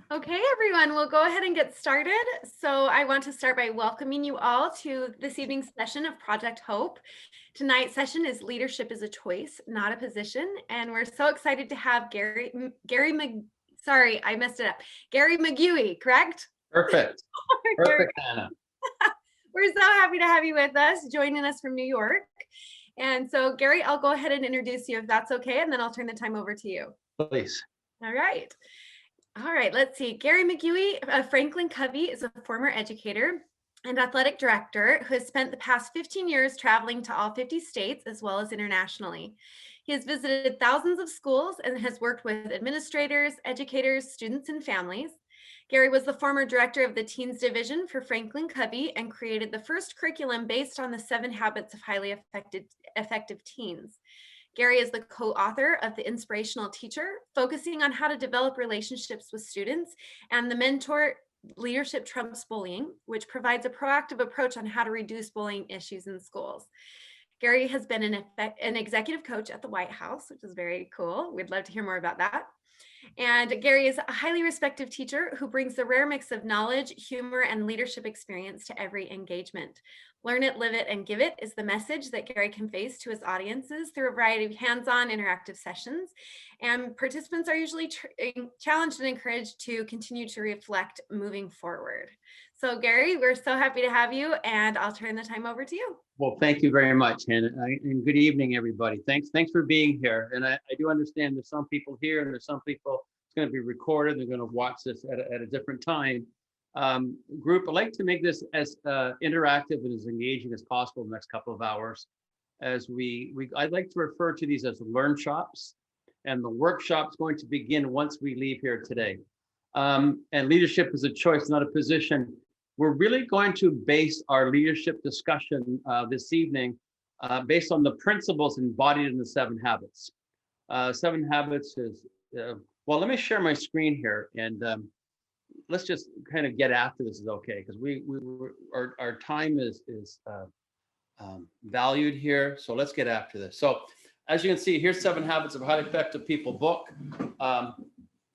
Okay, everyone, we'll go ahead and get started. So I want to start by welcoming you all to this evening's session of Project Hope. Tonight's session is Leadership is a Choice, Not a Position. And we're so excited to have Gary McGuey, correct? Perfect. Perfect, Anna. We're so happy to have you with us, joining us from New York. And so, Gary, I'll go ahead and introduce you if that's okay, and then I'll turn the time over to you. Please. All right. Let's see. Gary McGuey of Franklin Covey is a former educator and athletic director who has spent the past 15 years traveling to all 50 states as well as internationally. He has visited thousands of schools and has worked with administrators, educators, students, and families. Gary was the former director of the Teens Division for Franklin Covey and created the first curriculum based on the 7 Habits of Highly Effective Teens. Gary is the co-author of The Inspirational Teacher, focusing on how to develop relationships with students, and the mentor Leadership Trumps Bullying, which provides a proactive approach on how to reduce bullying issues in schools. Gary has been an executive coach at the White House, which is very cool. We'd love to hear more about that. And Gary is a highly respected teacher who brings the rare mix of knowledge, humor, and leadership experience to every engagement. Learn it, live it, and give it is the message that Gary conveys to his audiences through a variety of hands-on interactive sessions. And participants are usually challenged and encouraged to continue to reflect moving forward. So Gary, we're so happy to have you, and I'll turn the time over to you. Well, thank you very much, Hannah, and good evening, everybody. Thanks for being here. And I do understand there's some people here, and there's some people it's going to be recorded. They're going to watch this at a different time. Group, I'd like to make this as interactive and as engaging as possible in the next couple of hours. As I'd like to refer to these as learn shops, and the workshop's going to begin once we leave here today. And leadership is a choice, not a position. We're really going to base our leadership discussion this evening based on the principles embodied in the 7 Habits. 7 Habits is, well, let me share my screen here, and let's just kind of get after this is okay, because our time is valued here. So let's get after this. So as you can see, here's 7 Habits of Highly Effective People book.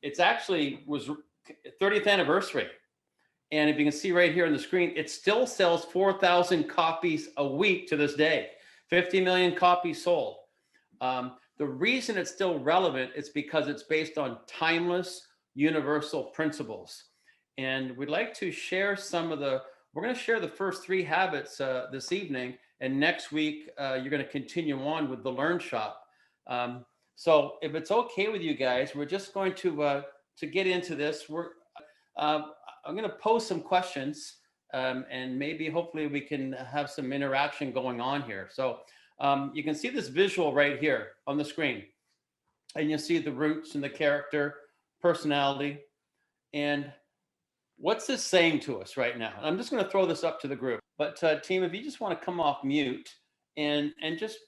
It's actually was 30th anniversary. And if you can see right here on the screen, it still sells 4,000 copies a week to this day, 50 million copies sold. The reason it's still relevant is because it's based on timeless, universal principles. And we'd like to share we're going to share the first 3 habits this evening. And next week, you're going to continue on with the Learn Shop. So if it's okay with you guys, we're just going to get into this. I'm going to pose some questions and maybe hopefully we can have some interaction going on here. So you can see this visual right here on the screen, and you see the roots and the character, personality, and what's this saying to us right now? I'm just going to throw this up to the group, but team, if you just want to come off mute and just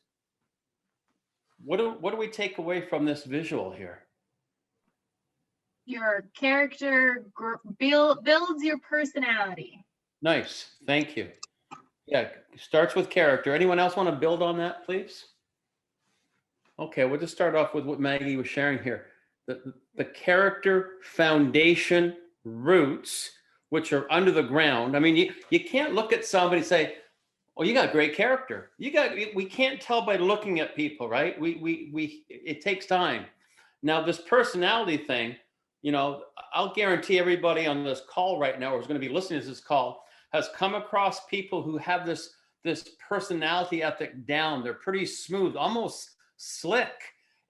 what do we take away from this visual here? Your character builds your personality. Nice, thank you. Yeah, starts with character. Anyone else want to build on that, please? Okay, we'll just start off with what Maggie was sharing here. The character foundation roots, which are under the ground. I mean, you can't look at somebody and say, oh, you got great character. We can't tell by looking at people, right? It takes time. Now, this personality thing, you know, I'll guarantee everybody on this call right now, or who's going to be listening to this call, has come across people who have this personality ethic down. They're pretty smooth, almost slick,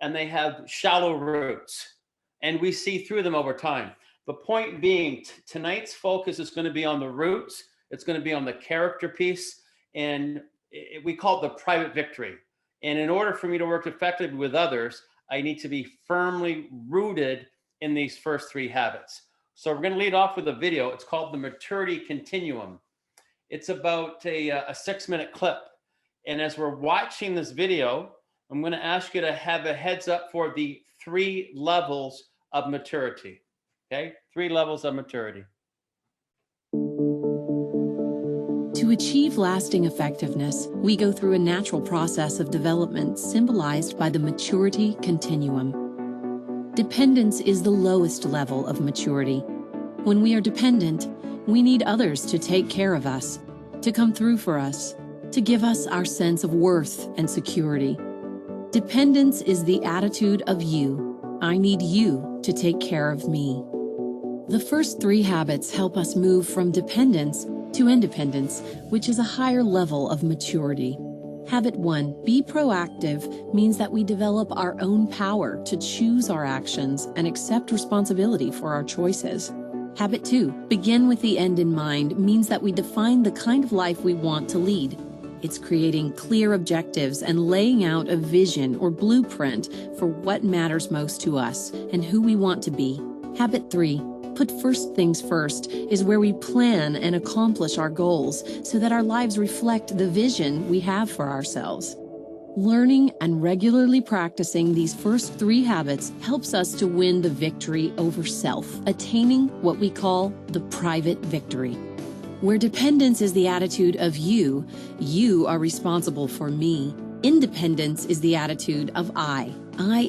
and they have shallow roots. And we see through them over time. The point being, tonight's focus is going to be on the roots. It's going to be on the character piece. And we call it the private victory. And in order for me to work effectively with others, I need to be firmly rooted in these first 3 habits. So we're going to lead off with a video. It's called the Maturity Continuum. It's about a 6-minute clip. And as we're watching this video, I'm going to ask you to have a heads up for the 3 levels of maturity. Okay, 3 levels of maturity. To achieve lasting effectiveness, we go through a natural process of development symbolized by the maturity continuum. Dependence is the lowest level of maturity, When we are dependent, we need others to take care of us, to come through for us, to give us our sense of worth and security. Dependence is the attitude of you. I need you to take care of me. The first 3 habits help us move from dependence to independence, which is a higher level of maturity. Habit 1, be proactive, means that we develop our own power to choose our actions and accept responsibility for our choices. Habit 2, begin with the end in mind, means that we define the kind of life we want to lead. It's creating clear objectives and laying out a vision or blueprint for what matters most to us and who we want to be. Habit 3, put first things first, is where we plan and accomplish our goals so that our lives reflect the vision we have for ourselves. Learning and regularly practicing these first 3 habits helps us to win the victory over self, attaining what we call the private victory. Where dependence is the attitude of you are responsible for me. Independence is the attitude of I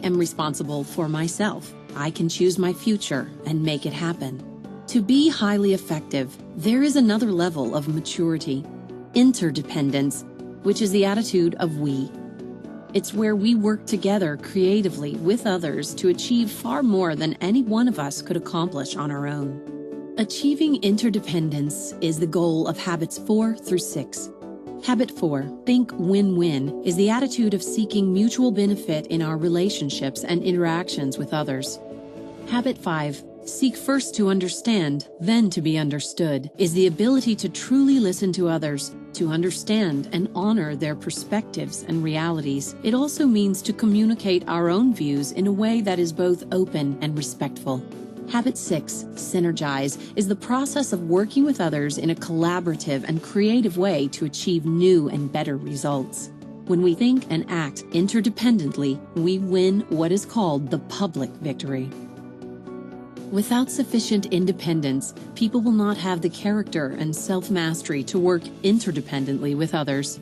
am responsible for myself. I can choose my future and make it happen. To be highly effective, there is another level of maturity, interdependence, which is the attitude of we. It's where we work together creatively with others to achieve far more than any one of us could accomplish on our own. Achieving interdependence is the goal of habits 4 through 6. Habit 4, think win-win, is the attitude of seeking mutual benefit in our relationships and interactions with others. Habit 5, seek first to understand, then to be understood, is the ability to truly listen to others, to understand and honor their perspectives and realities. It also means to communicate our own views in a way that is both open and respectful. Habit 6, synergize, is the process of working with others in a collaborative and creative way to achieve new and better results. When we think and act interdependently, we win what is called the public victory. Without sufficient independence, people will not have the character and self-mastery to work interdependently with others.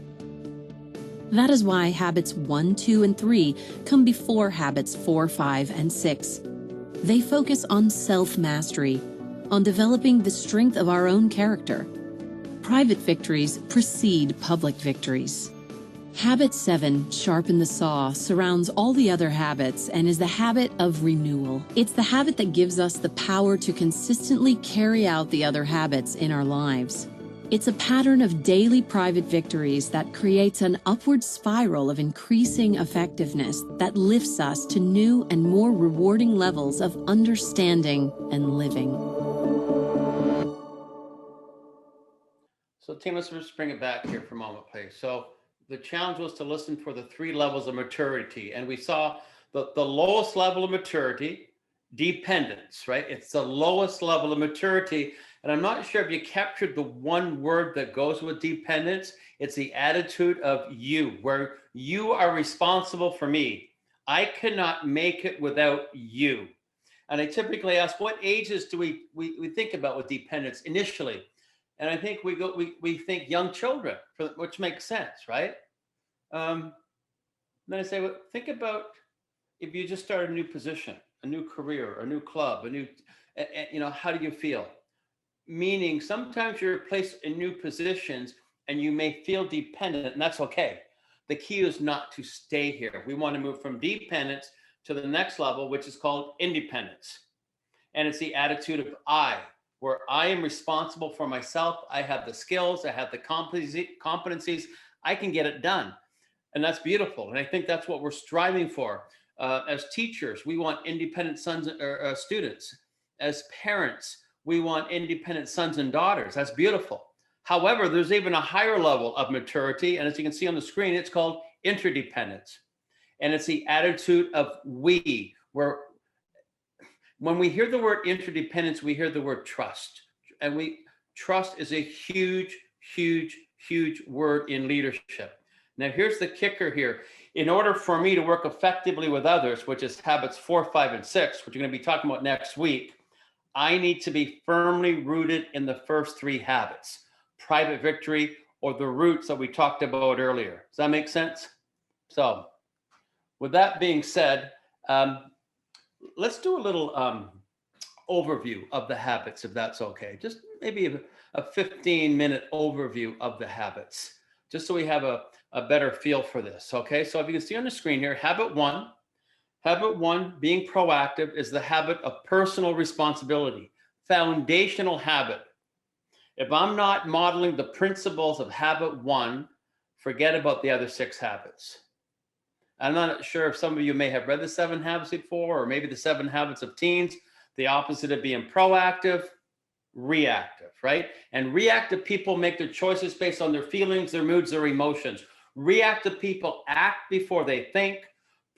That is why habits 1, 2, and 3 come before habits 4, 5, and 6. They focus on self-mastery, on developing the strength of our own character. Private victories precede public victories. Habit 7, sharpen the saw, surrounds all the other habits and is the habit of renewal. It's the habit that gives us the power to consistently carry out the other habits in our lives. It's a pattern of daily private victories that creates an upward spiral of increasing effectiveness that lifts us to new and more rewarding levels of understanding and living. So team, let's just bring it back here for a moment, please. So the challenge was to listen for the 3 levels of maturity. And we saw the lowest level of maturity, dependence, right? It's the lowest level of maturity. And I'm not sure if you captured the one word that goes with dependence. It's the attitude of you, where you are responsible for me. I cannot make it without you. And I typically ask, what ages do we think about with dependence initially? And I think we think young children, which makes sense, right? Then I say, well, think about if you just start a new position, a new career, a new club, how do you feel? Meaning sometimes you're placed in new positions and you may feel dependent, and that's okay. The key is not to stay here. We want to move from dependence to the next level, which is called independence. And it's the attitude of I, where I am responsible for myself. I have the skills, I have the competencies, I can get it done. And that's beautiful. And I think that's what we're striving for. As teachers, we want independent sons or students. As parents, we want independent sons and daughters. That's beautiful. However, there's even a higher level of maturity. And as you can see on the screen, it's called interdependence. And it's the attitude of we, where when we hear the word interdependence, we hear the word trust. And trust is a huge, huge, huge word in leadership. Now, here's the kicker here. In order for me to work effectively with others, which is habits 4, 5, and 6, which we're going to be talking about next week, I need to be firmly rooted in the first 3 habits, private victory, or the roots that we talked about earlier. Does that make sense? So with that being said, let's do a little overview of the habits, if that's okay. Just maybe a 15-minute overview of the habits, just so we have a better feel for this. Okay, so if you can see on the screen here, habit one, being proactive, is the habit of personal responsibility, foundational habit. If I'm not modeling the principles of habit one, forget about the other 6 habits. I'm not sure if some of you may have read the 7 habits before, or maybe the 7 habits of teens, the opposite of being proactive, reactive, right? And reactive people make their choices based on their feelings, their moods, their emotions. Reactive people act before they think.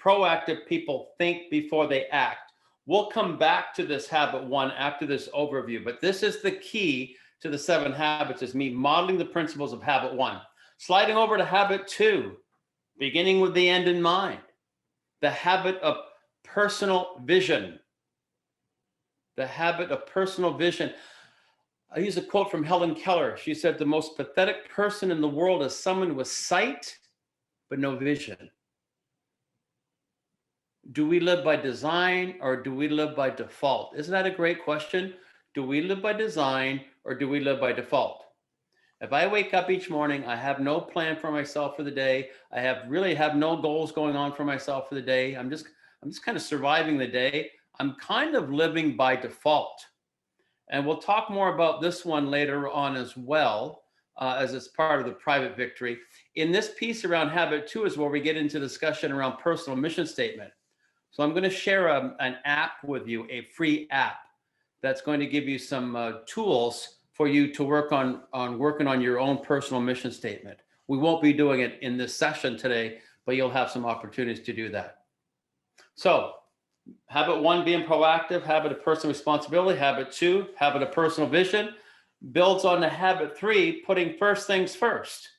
Proactive people think before they act. We'll come back to this habit one after this overview, but this is the key to the 7 habits, is me modeling the principles of habit one. Sliding over to habit 2, beginning with the end in mind, the habit of personal vision. The habit of personal vision. I use a quote from Helen Keller. She said, the most pathetic person in the world is someone with sight, but no vision. Do we live by design, or do we live by default? Isn't that a great question? Do we live by design, or do we live by default? If I wake up each morning, I have no plan for myself for the day. I really have no goals going on for myself for the day. I'm just kind of surviving the day. I'm kind of living by default. And we'll talk more about this one later on as well, as it's part of the private victory. In this piece around habit 2 is where we get into discussion around personal mission statement. So I'm going to share an app with you, a free app that's going to give you some tools for you to work on working on your own personal mission statement. We won't be doing it in this session today, but you'll have some opportunities to do that. So habit 1, being proactive, habit of personal responsibility. Habit 2, habit of personal vision, builds on the habit 3, putting first things first.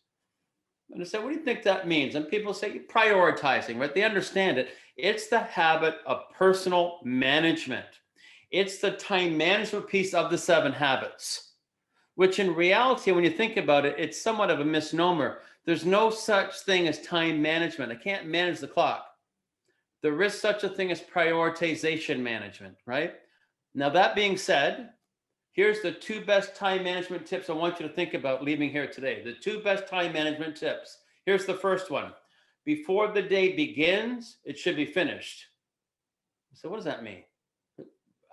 And I said, what do you think that means? And people say prioritizing, right? They understand it. It's the habit of personal management. It's the time management piece of the 7 habits, which in reality, when you think about it, it's somewhat of a misnomer. There's no such thing as time management. I can't manage the clock. There is such a thing as prioritization management, right? Now, that being said, here's the 2 best time management tips I want you to think about leaving here today. The 2 best time management tips. Here's the first one. Before the day begins, it should be finished. So what does that mean?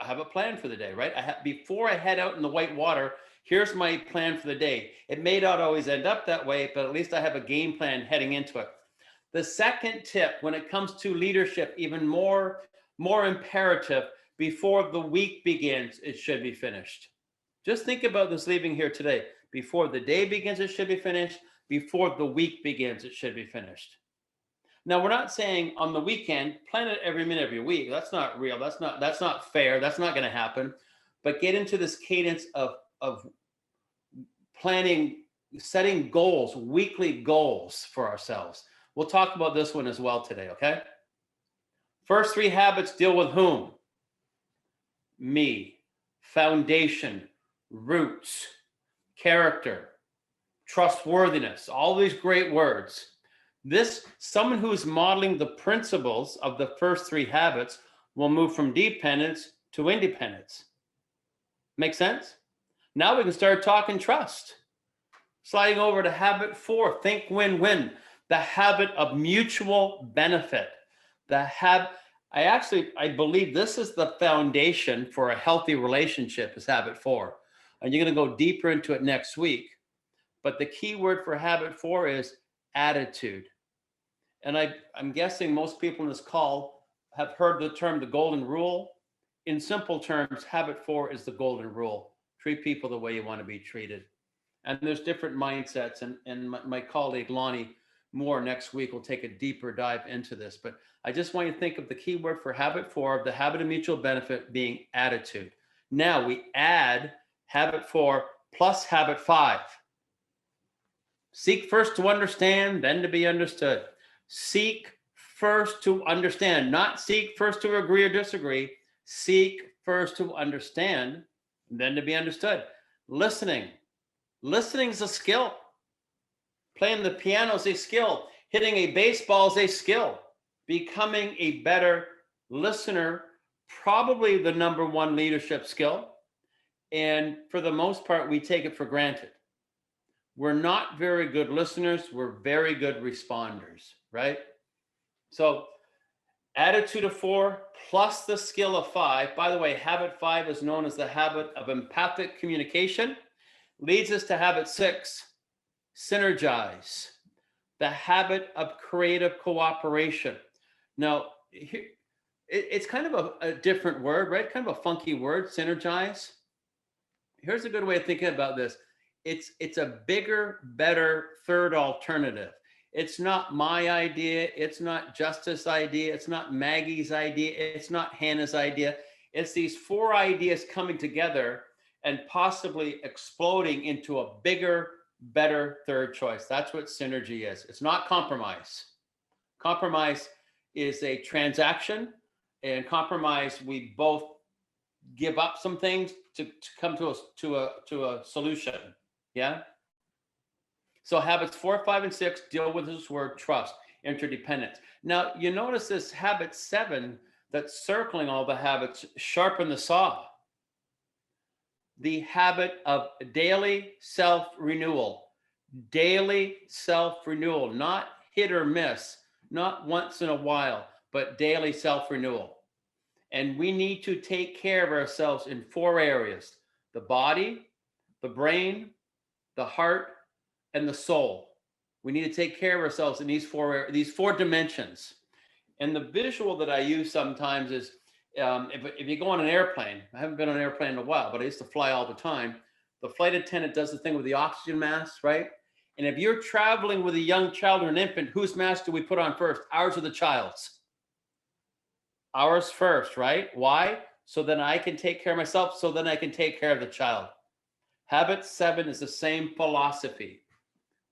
I have a plan for the day, right? Before I head out in the white water, here's my plan for the day. It may not always end up that way, but at least I have a game plan heading into it. The second tip, when it comes to leadership, even more imperative, before the week begins, it should be finished. Just think about this leaving here today. Before the day begins, it should be finished. Before the week begins, it should be finished. Now, we're not saying on the weekend, plan it every minute of your week. That's not real. That's not fair. That's not going to happen. But get into this cadence of planning, setting goals, weekly goals for ourselves. We'll talk about this one as well today, okay? First 3 habits deal with whom? Me, foundation, roots, character, trustworthiness, all these great words. Someone who's modeling the principles of the first 3 habits will move from dependence to independence. Make sense? Now we can start talking trust. Sliding over to habit 4, think win-win. The habit of mutual benefit. I believe this is the foundation for a healthy relationship, is habit 4. And you're going to go deeper into it next week. But the key word for habit 4 is attitude. And I'm guessing most people in this call have heard the term the golden rule. In simple terms, habit 4 is the golden rule. Treat people the way you want to be treated. And there's different mindsets. And my colleague, Lonnie Moore, next week will take a deeper dive into this. But I just want you to think of the key word for habit 4, the habit of mutual benefit, being attitude. Now we add habit 4 plus habit 5. Seek first to understand, then to be understood. Seek first to understand, not seek first to agree or disagree. Seek first to understand, then to be understood. Listening. Listening is a skill. Playing the piano is a skill. Hitting a baseball is a skill. Becoming a better listener probably the number one leadership skill. And for the most part, we take it for granted. We're not very good listeners. We're very good responders, right? So attitude of 4 plus the skill of 5. By the way, habit 5 is known as the habit of empathic communication. Leads us to habit 6, synergize, the habit of creative cooperation. Now, it's kind of a different word, right? Kind of a funky word, synergize. Here's a good way of thinking about this. It's a bigger, better third alternative. It's not my idea. It's not Justice's idea. It's not Maggie's idea. It's not Hannah's idea. It's these 4 ideas coming together and possibly exploding into a bigger, better third choice. That's what synergy is. It's not compromise. Compromise is a transaction, and compromise, we both give up some things to come to a solution. Yeah. So habits 4, 5, and 6 deal with this word trust, interdependence. Now you notice this habit 7 that's circling all the habits, sharpen the saw. The habit of daily self-renewal, not hit or miss, not once in a while, but daily self-renewal. And we need to take care of ourselves in 4 areas: the body, the brain, the heart, and the soul. We need to take care of ourselves in these 4 dimensions. And the visual that I use sometimes is, if you go on an airplane, I haven't been on an airplane in a while, but I used to fly all the time. The flight attendant does the thing with the oxygen mask, right? And if you're traveling with a young child or an infant, whose mask do we put on first? Ours or the child's? Ours first, right? Why? So then I can take care of myself, so then I can take care of the child. Habit 7 is the same philosophy.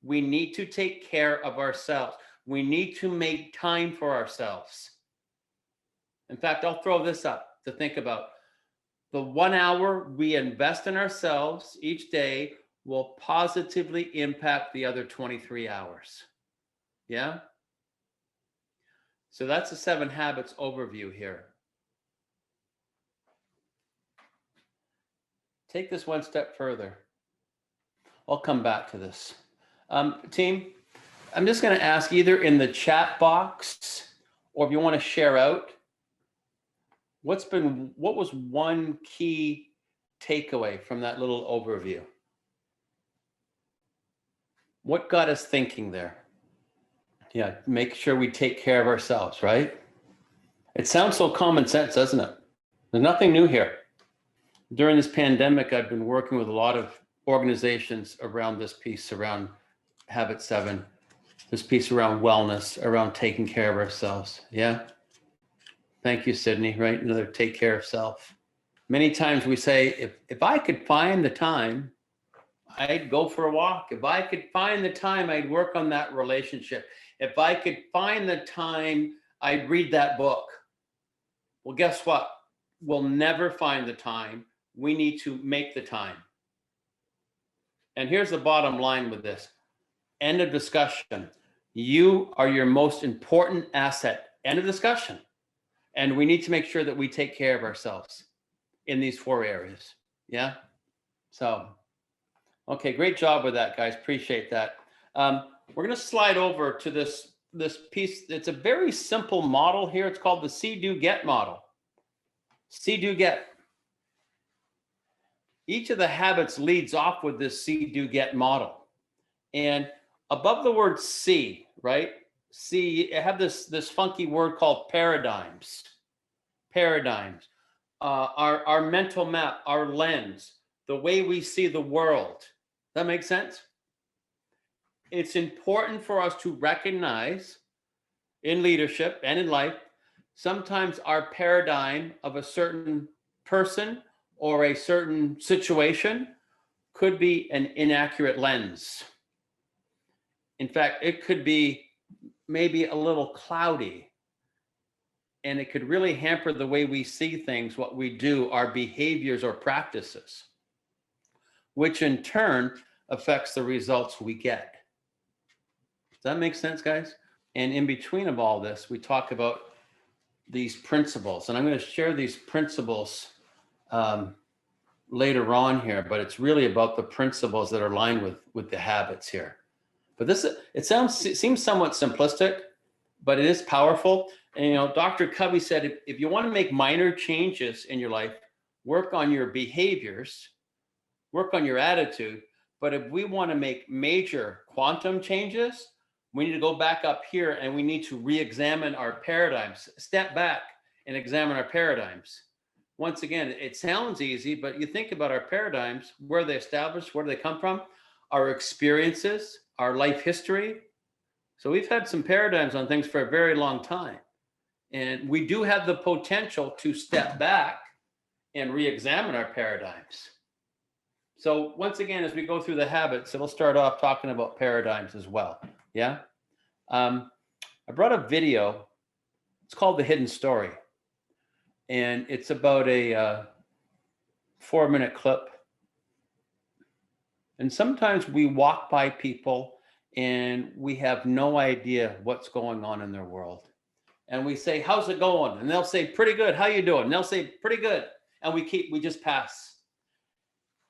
We need to take care of ourselves. We need to make time for ourselves. In fact, I'll throw this up to think about. The 1 hour we invest in ourselves each day will positively impact the other 23 hours. Yeah? So that's the 7 habits overview here. Take this one step further. I'll come back to this. Team, I'm just going to ask either in the chat box or if you want to share out, what was one key takeaway from that little overview? What got us thinking there? Yeah, make sure we take care of ourselves, right? It sounds so common sense, doesn't it? There's nothing new here. During this pandemic, I've been working with a lot of organizations around this piece, around habit 7, this piece around wellness, around taking care of ourselves. Yeah. Thank you, Sydney, right? Another take care of self. Many times we say, if I could find the time, I'd go for a walk. If I could find the time, I'd work on that relationship. If I could find the time, I'd read that book. Well, guess what? We'll never find the time. We need to make the time. And here's the bottom line with this. End of discussion. You are your most important asset. End of discussion. And we need to make sure that we take care of ourselves in these 4 areas. Yeah. So, okay, great job with that, guys. Appreciate that. We're going to slide over to this piece. It's a very simple model here. It's called the see, do, get model. See, do, get. Each of the habits leads off with this see, do, get model. And above the word see, right? See, I have this funky word called paradigms. Paradigms. Our mental map, our lens, the way we see the world. That makes sense? It's important for us to recognize in leadership and in life, sometimes our paradigm of a certain person or a certain situation could be an inaccurate lens. In fact, it could be maybe a little cloudy, and it could really hamper the way we see things, what we do, our behaviors or practices, which in turn affects the results we get. Does that make sense, guys? And in between of all this, we talk about these principles, and I'm going to share these principles later on here, but it's really about the principles that are aligned with the habits here. But it seems somewhat simplistic, but it is powerful. And, you know, Dr. Covey said, if you want to make minor changes in your life, work on your behaviors, work on your attitude. But if we want to make major quantum changes, we need to go back up here and we need to re-examine our paradigms, step back and examine our paradigms. Once again, it sounds easy, but you think about our paradigms, where they established, where do they come from, our experiences, our life history. So we've had some paradigms on things for a very long time. And we do have the potential to step back and re-examine our paradigms. So once again, as we go through the habits, it'll start off talking about paradigms as well. Yeah. I brought a video. It's called The Hidden Story. And it's about a 4-minute clip. And sometimes we walk by people and we have no idea what's going on in their world. And we say, how's it going? And they'll say, pretty good. How you doing? And they'll say, pretty good. And we just pass.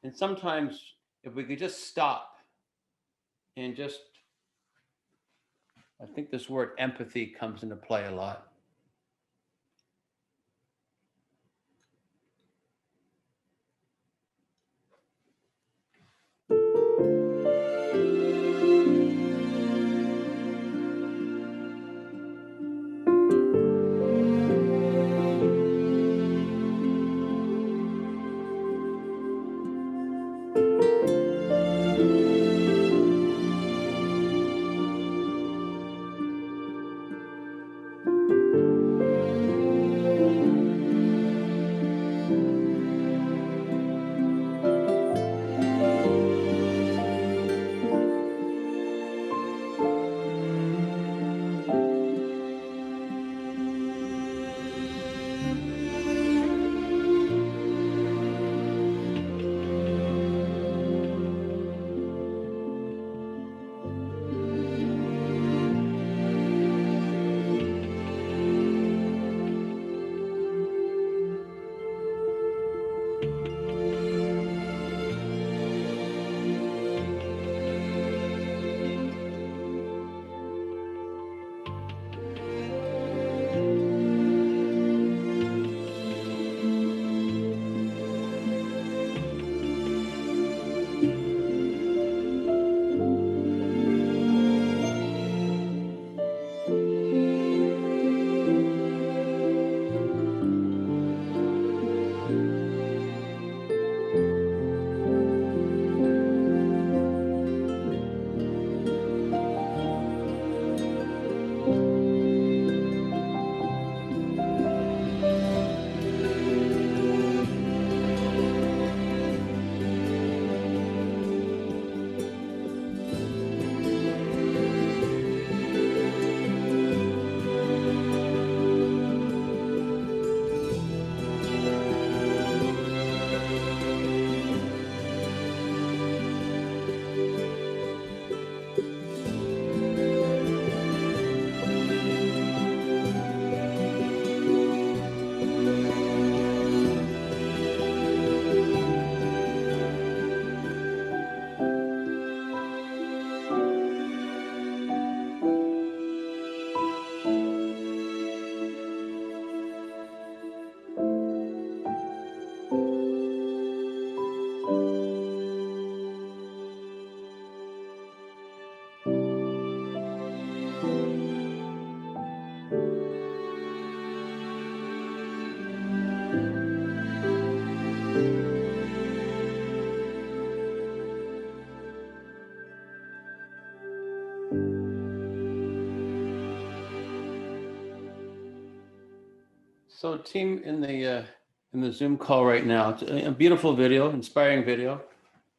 And sometimes if we could just stop and just, I think this word empathy comes into play a lot. So team in the Zoom call right now, it's a beautiful video, inspiring video.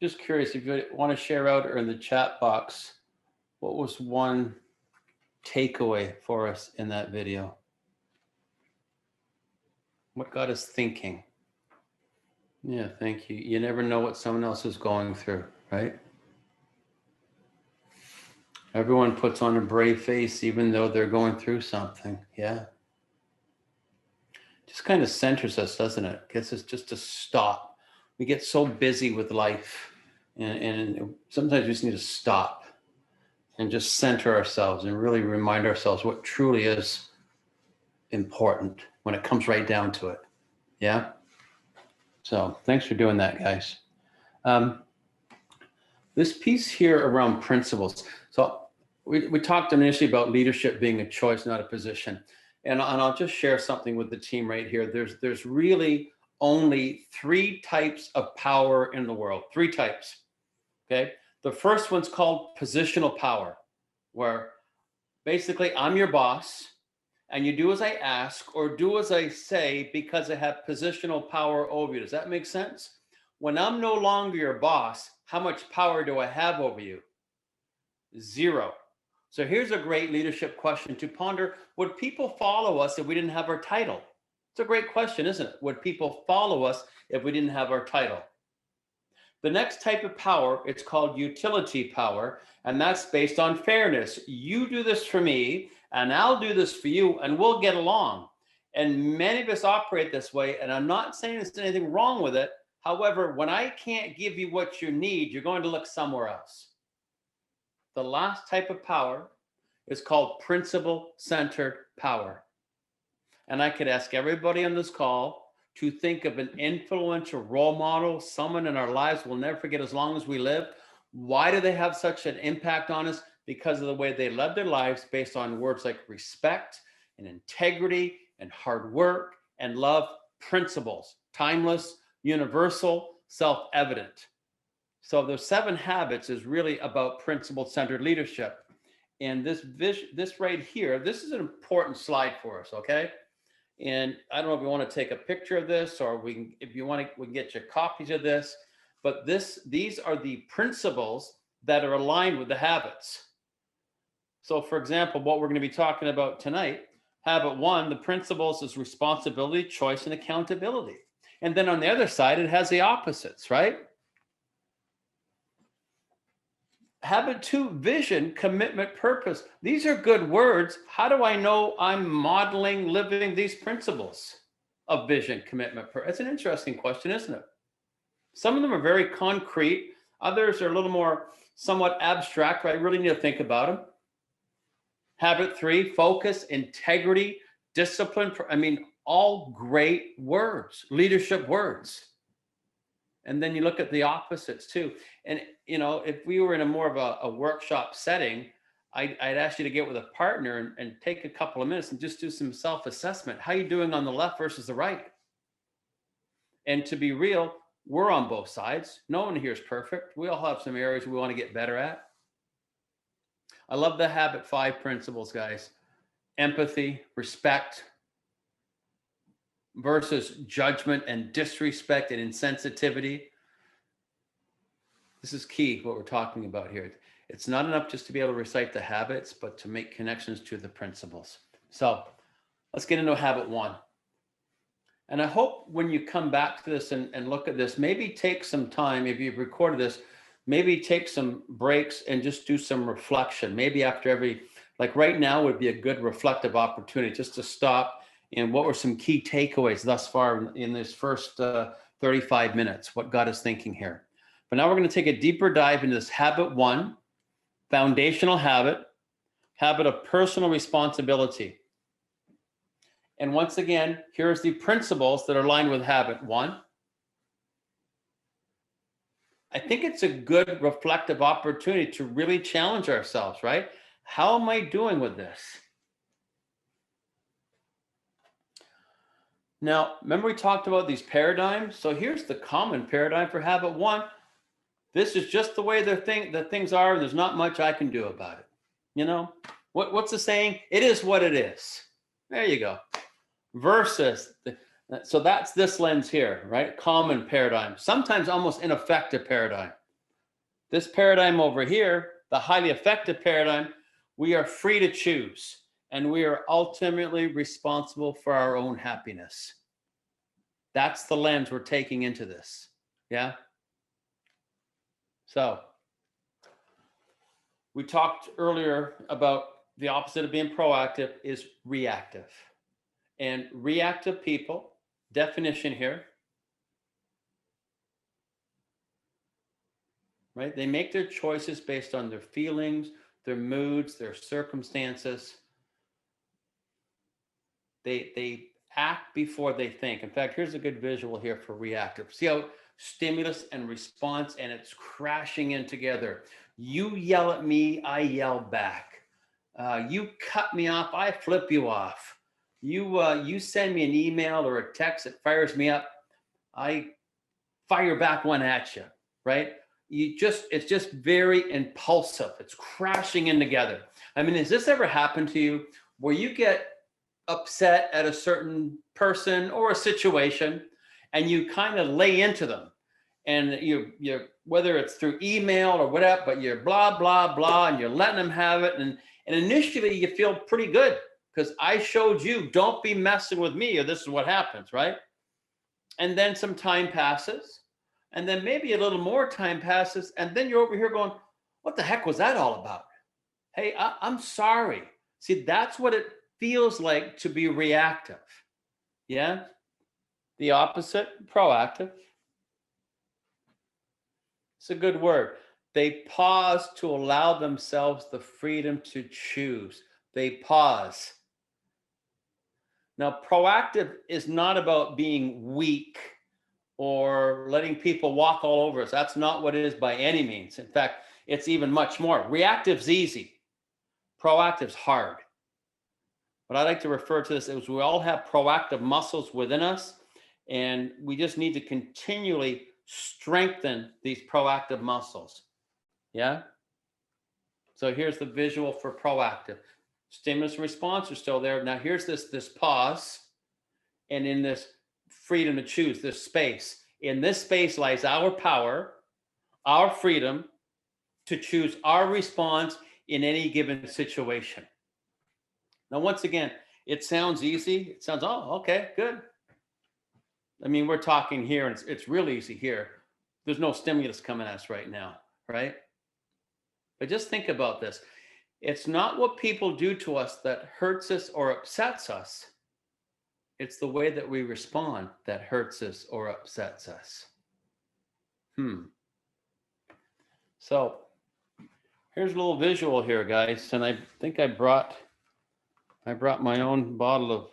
Just curious if you want to share out or in the chat box, what was one takeaway for us in that video? What got us thinking? Yeah, thank you. You never know what someone else is going through, right? Everyone puts on a brave face even though they're going through something. Yeah. just kind of centers us, doesn't it? Gets us just to stop. We get so busy with life, and sometimes we just need to stop and just center ourselves and really remind ourselves what truly is important when it comes right down to it. Yeah. So thanks for doing that, guys. This piece here around principles. So we talked initially about leadership being a choice, not a position. And I'll just share something with the team right here. There's really only 3 types of power in the world. 3 types. Okay. The first one's called positional power, where basically I'm your boss and you do as I ask or do as I say because I have positional power over you. Does that make sense? When I'm no longer your boss, how much power do I have over you? 0. So here's a great leadership question to ponder. Would people follow us if we didn't have our title? It's a great question, isn't it? Would people follow us if we didn't have our title? The next type of power, it's called utility power, and that's based on fairness. You do this for me, and I'll do this for you, and we'll get along. And many of us operate this way, and I'm not saying there's anything wrong with it. However, when I can't give you what you need, you're going to look somewhere else. The last type of power is called principle-centered power. And I could ask everybody on this call to think of an influential role model, someone in our lives we'll never forget as long as we live. Why do they have such an impact on us? Because of the way they led their lives based on words like respect and integrity and hard work and love, principles, timeless, universal, self-evident. So the 7 habits is really about principle-centered leadership. And this right here, this is an important slide for us, okay? And I don't know if you want to take a picture of this, or we can, if you want to, we can get you copies of this. But these are the principles that are aligned with the habits. So for example, what we're going to be talking about tonight, habit 1, the principles is responsibility, choice, and accountability. And then on the other side, it has the opposites, right? Habit 2, vision, commitment, purpose. These are good words. How do I know I'm modeling, living these principles of vision, commitment, purpose? It's an interesting question, isn't it? Some of them are very concrete. Others are a little more somewhat abstract, but I really need to think about them. Habit 3, focus, integrity, discipline. All great words, leadership words. And then you look at the opposites too. And, if we were in a more of a workshop setting, I'd ask you to get with a partner and take a couple of minutes and just do some self-assessment. How are you doing on the left versus the right? And to be real, we're on both sides. No one here is perfect. We all have some areas we want to get better at. I love the habit 5 principles, guys. Empathy, respect, versus judgment and disrespect and insensitivity. This is key, what we're talking about here. It's not enough just to be able to recite the habits, but to make connections to the principles. So let's get into habit 1. And I hope when you come back to this and look at this, maybe take some time, if you've recorded this, maybe take some breaks and just do some reflection. Maybe after every, like right now would be a good reflective opportunity just to stop. And what were some key takeaways thus far in this first 35 minutes? What got us thinking here? But now we're going to take a deeper dive into this habit 1, foundational habit of personal responsibility. And once again, here's the principles that are aligned with habit 1. I think it's a good reflective opportunity to really challenge ourselves, right? How am I doing with this? Now, remember we talked about these paradigms? So here's the common paradigm for habit 1. This is just the way the things are. There's not much I can do about it. What's the saying? It is what it is. There you go. Versus, so that's this lens here, right? Common paradigm, sometimes almost ineffective paradigm. This paradigm over here, the highly effective paradigm, we are free to choose. And we are ultimately responsible for our own happiness. That's the lens we're taking into this. Yeah. So we talked earlier about the opposite of being proactive is reactive. And reactive people, definition here, right? They make their choices based on their feelings, their moods, their circumstances. They act before they think. In fact, here's a good visual here for reactive. See how stimulus and response, and it's crashing in together. You yell at me, I yell back. You cut me off, I flip you off. You send me an email or a text that fires me up, I fire back one at you, right? It's just very impulsive. It's crashing in together. I mean, has this ever happened to you where you get upset at a certain person or a situation and you kind of lay into them, and you whether it's through email or whatever, but you're blah blah blah and you're letting them have it, and initially you feel pretty good because I showed you, don't be messing with me or this is what happens, right? And then some time passes, and then maybe a little more time passes, and then you're over here going, what the heck was that all about? Hey, I'm sorry. See, that's what it feels like to be reactive. Yeah? The opposite, proactive. It's a good word. They pause to allow themselves the freedom to choose. They pause. Now, proactive is not about being weak or letting people walk all over us. That's not what it is by any means. In fact, it's even much more. Reactive's easy. Proactive's hard. But I like to refer to this as we all have proactive muscles within us, and we just need to continually strengthen these proactive muscles. Yeah? So here's the visual for proactive. Stimulus and response are still there. Now here's this pause, and in this freedom to choose, this space. In this space lies our power, our freedom to choose our response in any given situation. Now, once again, it sounds easy. It sounds, oh, okay, good. I mean, we're talking here, and it's real easy here. There's no stimulus coming at us right now, right? But just think about this. It's not what people do to us that hurts us or upsets us. It's the way that we respond that hurts us or upsets us. So here's a little visual here, guys. And I think I brought my own bottle of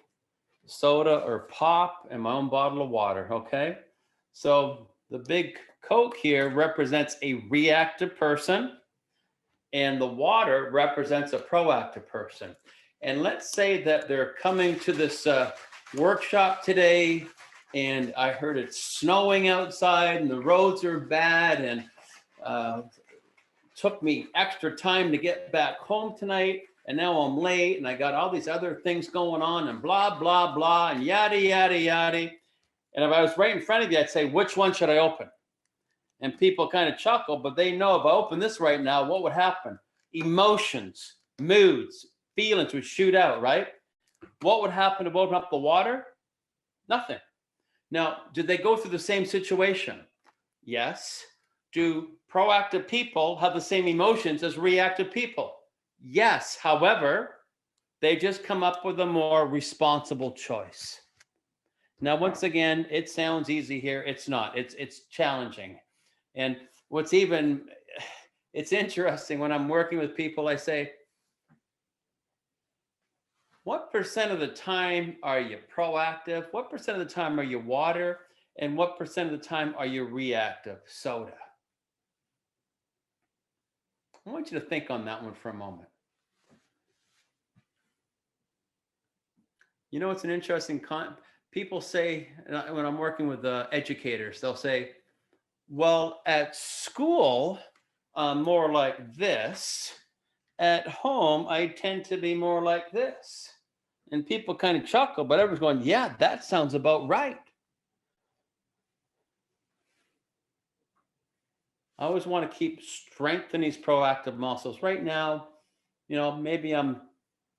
soda or pop and my own bottle of water, okay? So the big Coke here represents a reactive person, and the water represents a proactive person. And let's say that they're coming to this workshop today, and I heard it's snowing outside and the roads are bad, and took me extra time to get back home tonight, and now I'm late, and I got all these other things going on, and blah, blah, blah, and yada, yada, yada. And if I was right in front of you, I'd say, which one should I open? And people kind of chuckle, but they know if I open this right now, what would happen? Emotions, moods, feelings would shoot out, right? What would happen to open up the water? Nothing. Now, did they go through the same situation? Yes. Do proactive people have the same emotions as reactive people? Yes. However, they just come up with a more responsible choice. Now, once again, it sounds easy here. It's not. It's challenging. And it's interesting when I'm working with people, I say, what percent of the time are you proactive? What percent of the time are you water? And what percent of the time are you reactive? Soda. I want you to think on that one for a moment. You know, it's an interesting people say, when I'm working with educators, they'll say, well, at school, I'm more like this. At home, I tend to be more like this. And people kind of chuckle, but everyone's going, yeah, that sounds about right. I always want to keep strengthening these proactive muscles. Right now, you know, maybe I'm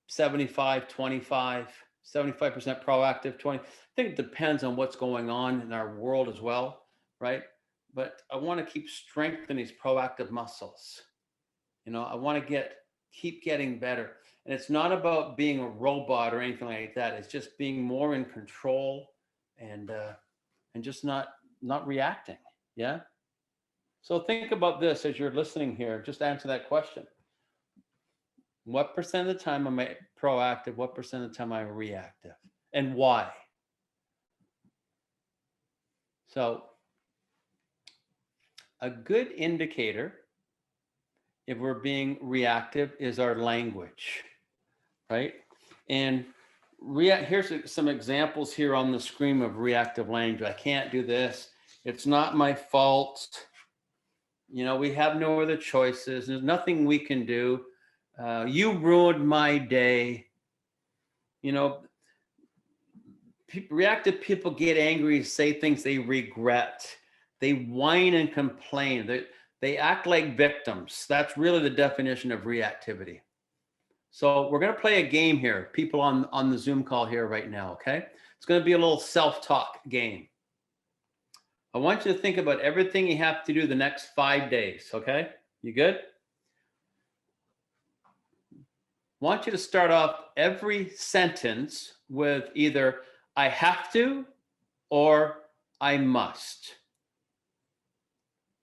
75, 25, 75% proactive, 20. I think it depends on what's going on in our world as well, right? But I want to keep strengthening these proactive muscles. You know, I want to get keep getting better. And it's not about being a robot or anything like that. It's just being more in control and just not reacting. Yeah. So think about this as you're listening here. Just answer that question. What percent of the time am I proactive? What percent of the time am I reactive? And why? So a good indicator if we're being reactive is our language, right? And here's some examples here on the screen of reactive language. I can't do this. It's not my fault. You know, we have no other choices. There's nothing we can do. You ruined my day. You know, reactive people get angry, say things they regret. They whine and complain. They act like victims. That's really the definition of reactivity. So we're going to play a game here. People on the Zoom call here right now, okay? It's going to be a little self-talk game. I want you to think about everything you have to do the next 5 days, okay? You good? I want you to start off every sentence with either I have to or I must.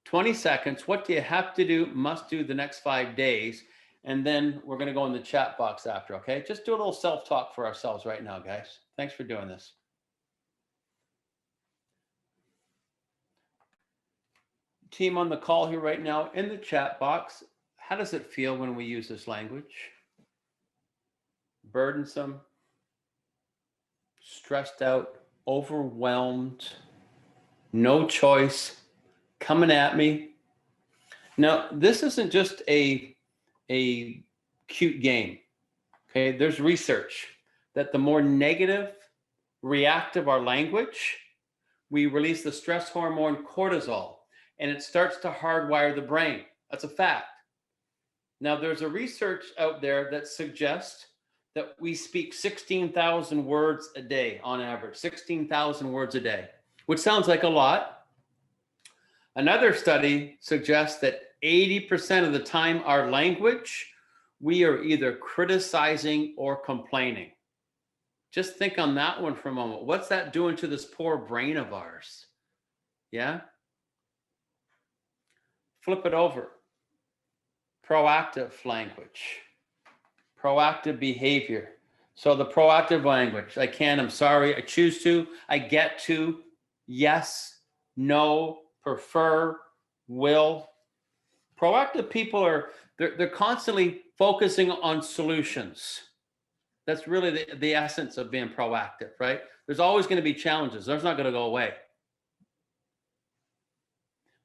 20 seconds. What do you have to do, must do the next 5 days? And then we're going to go in the chat box after, okay? Just do a little self-talk for ourselves right now, guys. Thanks for doing this. Team on the call here right now, in the chat box, how does it feel when we use this language? Burdensome, stressed out, overwhelmed, no choice, coming at me. Now, this isn't just a cute game, okay? There's research that the more negative, reactive our language, we release the stress hormone cortisol, and it starts to hardwire the brain. That's a fact. Now, there's a research out there that suggests that we speak 16,000 words a day on average, 16,000 words a day, which sounds like a lot. Another study suggests that 80% of the time our language, we are either criticizing or complaining. Just think on that one for a moment. What's that doing to this poor brain of ours? Yeah? Flip it over. Proactive language. Proactive behavior. So the proactive language, I can, I'm sorry, I choose to, I get to, yes, no, prefer, will. Proactive people they're constantly focusing on solutions. That's really the essence of being proactive, right? There's always going to be challenges. Those not going to go away.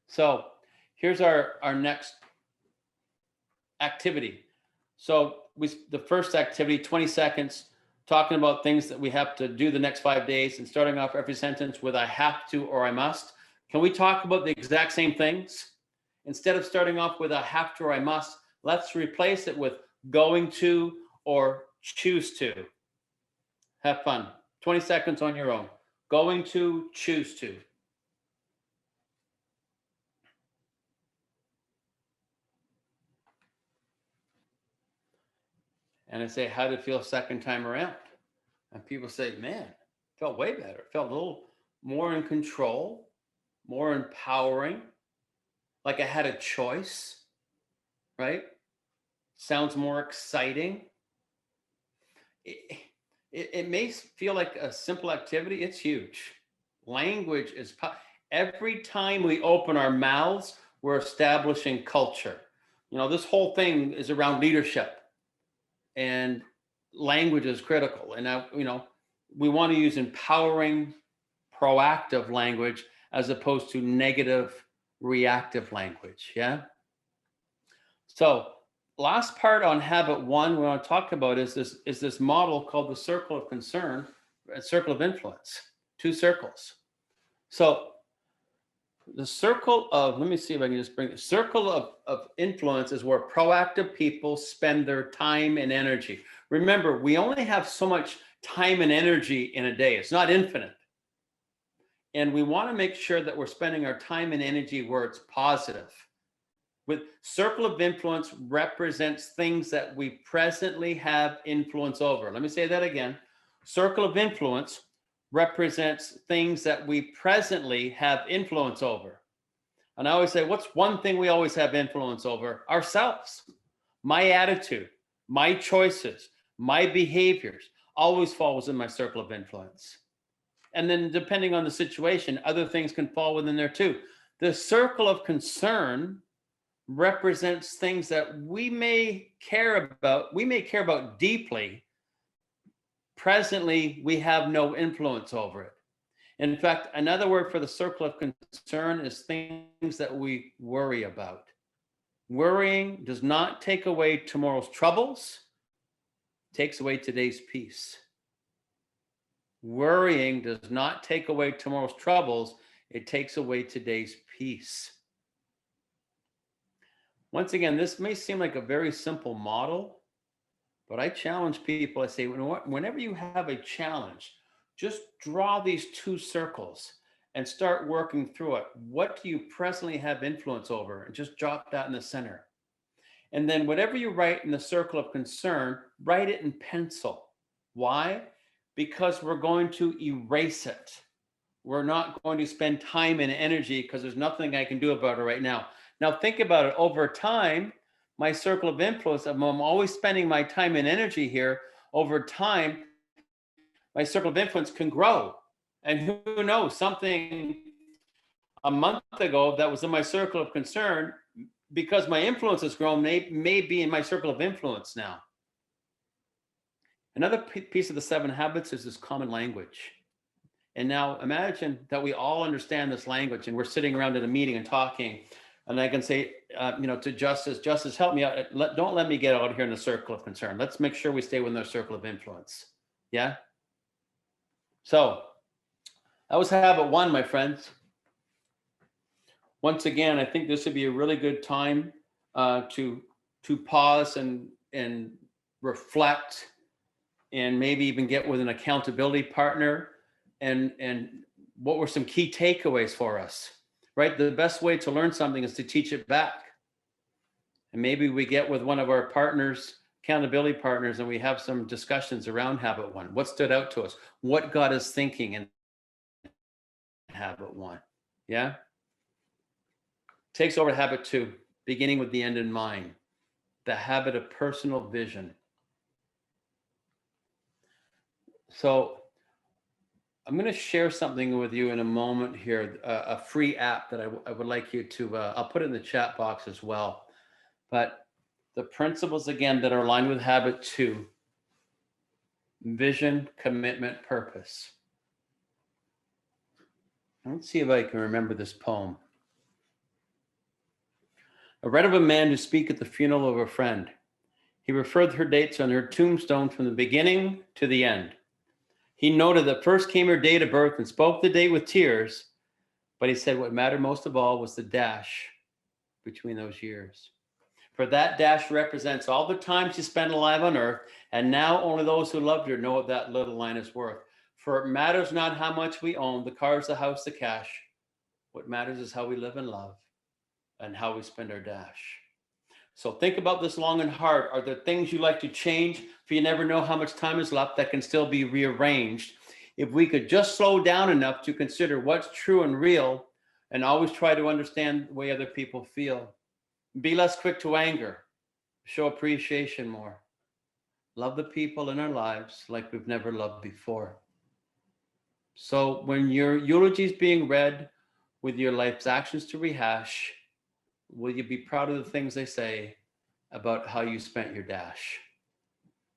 So here's our next activity. So the first activity, 20 seconds, talking about things that we have to do the next 5 days and starting off every sentence with I have to or I must. Can we talk about the exact same things? Instead of starting off with I have to or I must, let's replace it with going to or choose to. Have fun. 20 seconds on your own. Going to, choose to. And I say, how did it feel second time around? And people say, man, it felt way better. It felt a little more in control, more empowering, like I had a choice, right? Sounds more exciting. It may feel like a simple activity. It's huge. Language is, every time we open our mouths, we're establishing culture. You know, this whole thing is around leadership. And language is critical. And now, you know, we want to use empowering, proactive language as opposed to negative, reactive language. Yeah. So last part on habit one we want to talk about is this model called the circle of concern, circle of influence, 2 circles. So the circle of, let me see if I can just bring the circle of influence is where proactive people spend their time and energy. Remember, we only have so much time and energy in a day. It's not infinite. And we want to make sure that we're spending our time and energy where it's positive. With circle of influence represents things that we presently have influence over. Let me say that again. Circle of influence represents things that we presently have influence over. And I always say, what's one thing we always have influence over? Ourselves. My attitude, my choices, my behaviors always falls in my circle of influence. And then depending on the situation, other things can fall within there too. The circle of concern represents things that we may care about deeply. Presently, we have no influence over it. In fact, another word for the circle of concern is things that we worry about. Worrying does not take away tomorrow's troubles, it takes away today's peace. Worrying does not take away tomorrow's troubles, it takes away today's peace. Once again, this may seem like a very simple model, but I challenge people. I say, whenever you have a challenge, just draw these two circles and start working through it. What do you presently have influence over? And just drop that in the center. And then whatever you write in the circle of concern, write it in pencil. Why? Because we're going to erase it. We're not going to spend time and energy because there's nothing I can do about it right now. Now think about it. Over time, my circle of influence, I'm always spending my time and energy here. Over time, my circle of influence can grow. And who knows, something a month ago that was in my circle of concern, because my influence has grown, may be in my circle of influence now. Another piece of the 7 habits is this common language. And now imagine that we all understand this language and we're sitting around at a meeting and talking. And I can say, to Justice, help me out. Don't let me get out here in the circle of concern. Let's make sure we stay within our circle of influence. Yeah. So that was habit 1, my friends. Once again, I think this would be a really good time to pause and reflect, and maybe even get with an accountability partner. And what were some key takeaways for us? Right? The best way to learn something is to teach it back. And maybe we get with one of our partners, accountability partners, and we have some discussions around habit 1. What stood out to us? What got us thinking in habit 1? Yeah. Takes over habit 2, beginning with the end in mind. The habit of personal vision. So I'm going to share something with you in a moment here, a free app that I would like you to, I'll put it in the chat box as well. But the principles, again, that are aligned with habit 2, vision, commitment, purpose. Let's see if I can remember this poem. I read of a man who spoke at the funeral of a friend. He referred her dates on her tombstone from the beginning to the end. He noted that first came her date of birth and spoke the date with tears, but he said what mattered most of all was the dash between those years. For that dash represents all the time she spent alive on earth, and now only those who loved her know what that little line is worth. For it matters not how much we own, the cars, the house, the cash. What matters is how we live and love and how we spend our dash. So think about this long and hard. Are there things you like to change? For you never know how much time is left that can still be rearranged. If we could just slow down enough to consider what's true and real, and always try to understand the way other people feel. Be less quick to anger. Show appreciation more. Love the people in our lives like we've never loved before. So when your eulogy is being read with your life's actions to rehash, will you be proud of the things they say about how you spent your dash?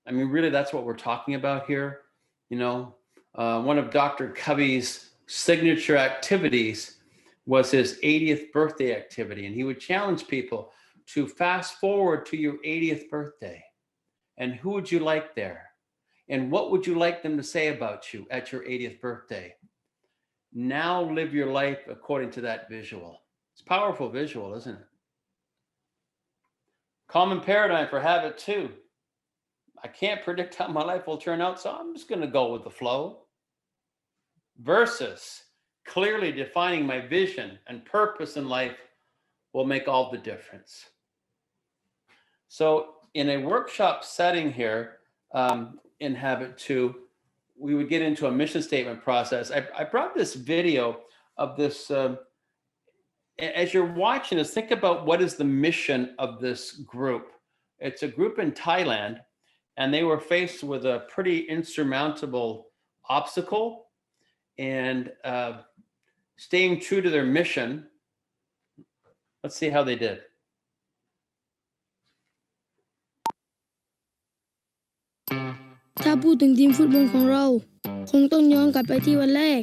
I mean, really, that's what we're talking about here. One of Dr. Covey's signature activities was his 80th birthday activity. And he would challenge people to fast forward to your 80th birthday. And who would you like there? And what would you like them to say about you at your 80th birthday? Now live your life according to that visual. It's a powerful visual, isn't it? Common paradigm for habit 2. I can't predict how my life will turn out, so I'm just going to go with the flow. Versus clearly defining my vision and purpose in life will make all the difference. So in a workshop setting here, in Habit 2, we would get into a mission statement process. I brought this video of this. As you're watching this, think about what is the mission of this group. It's a group in Thailand, and they were faced with a pretty insurmountable obstacle, and staying true to their mission. Let's see how they did. ถ้าพูดถึงทีมฟุตบอลของเราคงต้องย้อนกลับไปที่วันแรก